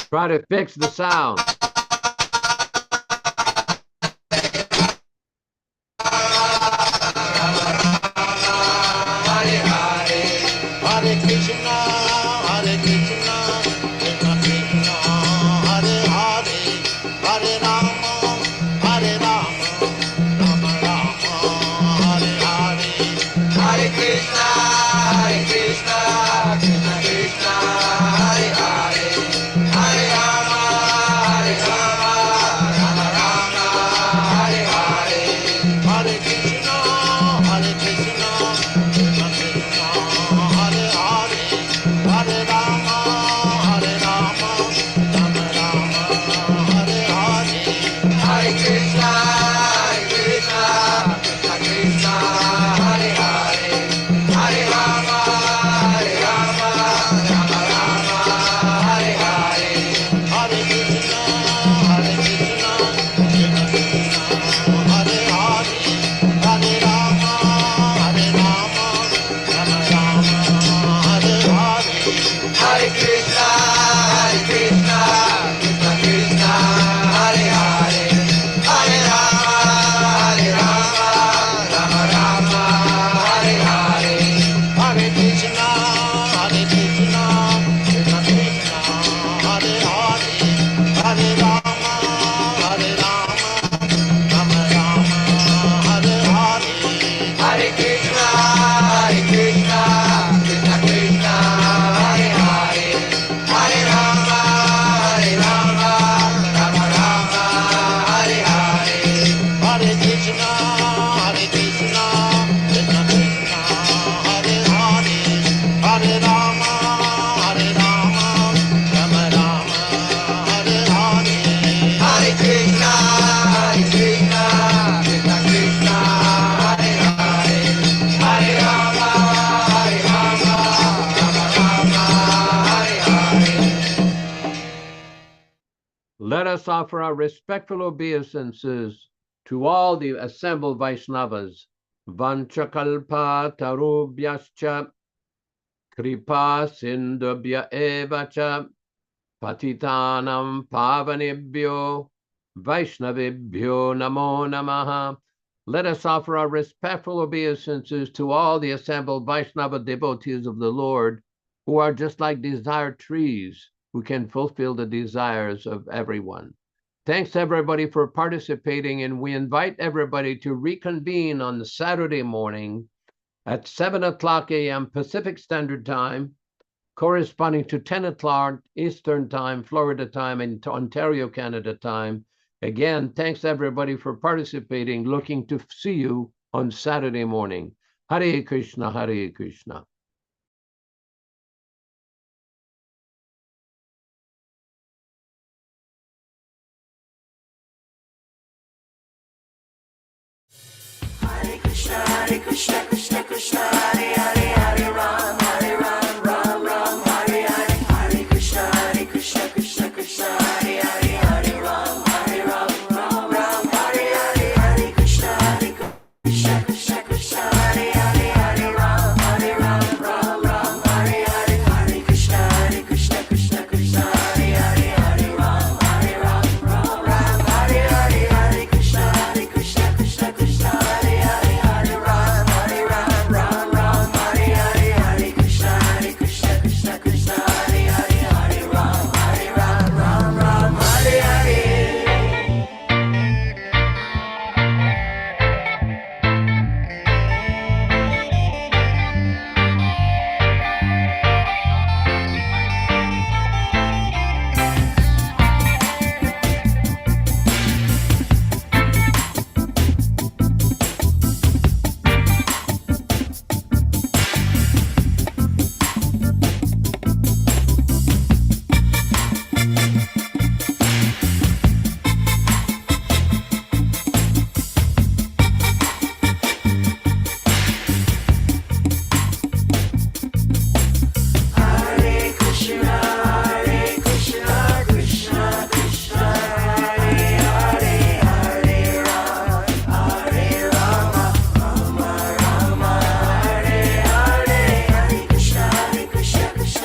Try to fix the sound. Hare Hare, Hare Krishna, Hare Krishna, Krishna Krishna, Hare Hare, Hare Rama, Hare Rama, Rama Rama, Hare Hare. Hare Krishna, Hare Krishna, Krishna Krishna, Hare Hare, Hare Rama, Hare us offer our respectful obeisances to all the assembled Vaishnavas. Vanchakalpa tarubhyascha kripa sindubhya evacha patitanam pavanebhyo Vaishnavibhyo namo namaha. Let us offer our respectful obeisances to all the assembled Vaishnava devotees of the Lord, who are just like desired trees, who can fulfill the desires of everyone. Thanks everybody for participating, and we invite everybody to reconvene on the Saturday morning at 7 o'clock a.m. Pacific Standard Time, corresponding to 10 o'clock Eastern Time, Florida time, and Ontario, Canada time. Again, thanks everybody for participating. Looking to see you on Saturday morning. Hare Krishna, Hare Krishna. Hare Krishna, Krishna Krishna, Hare Hare, Hare Ram, Ram Ram, Hare Hare. Hare Krishna, Krishna Krishna, Hare Hare, Hare Ram, Ram Hare Hare. Hare Krishna, Krishna Krishna, Hare Hare, Hare Ram, Ram Hare Hare. Hare Krishna, Krishna Krishna, Hare Hare, Hare Ram, Ram Hare Hare. Hare Krishna, Krishna Krishna, Hare Hare, Hare Ram, Ram Hare Hare. Hare Krishna, Krishna Krishna, Hare Hare, Hare Ram, Ram Hare Hare. Hare Krishna, Krishna Krishna, Hare Hare, Hare Rama, Rama Hare Hare. Hare Krishna,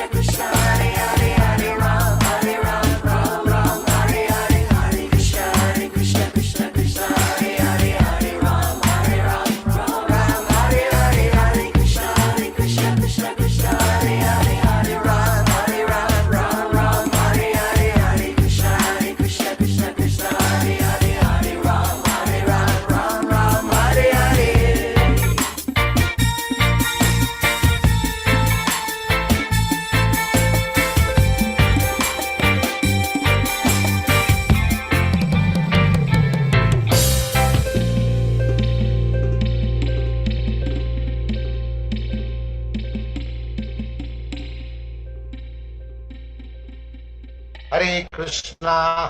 Krishna Hare Hare, Hare Ram, Ram Hare Hare. Hare Krishna, Krishna Hare Hare, Hare Ram, Ram Hare Hare. Hare Krishna, Krishna Hare Hare, Hare Ram, Ram Hare Hare. Hare Krishna, Krishna Hare Hare, Hare Ram, Ram Hare Hare.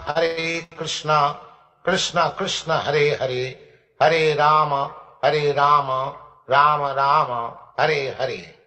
Hare Krishna, Krishna Krishna, Hare Hare, Hare Rama, Rama Rama, Hare Hare.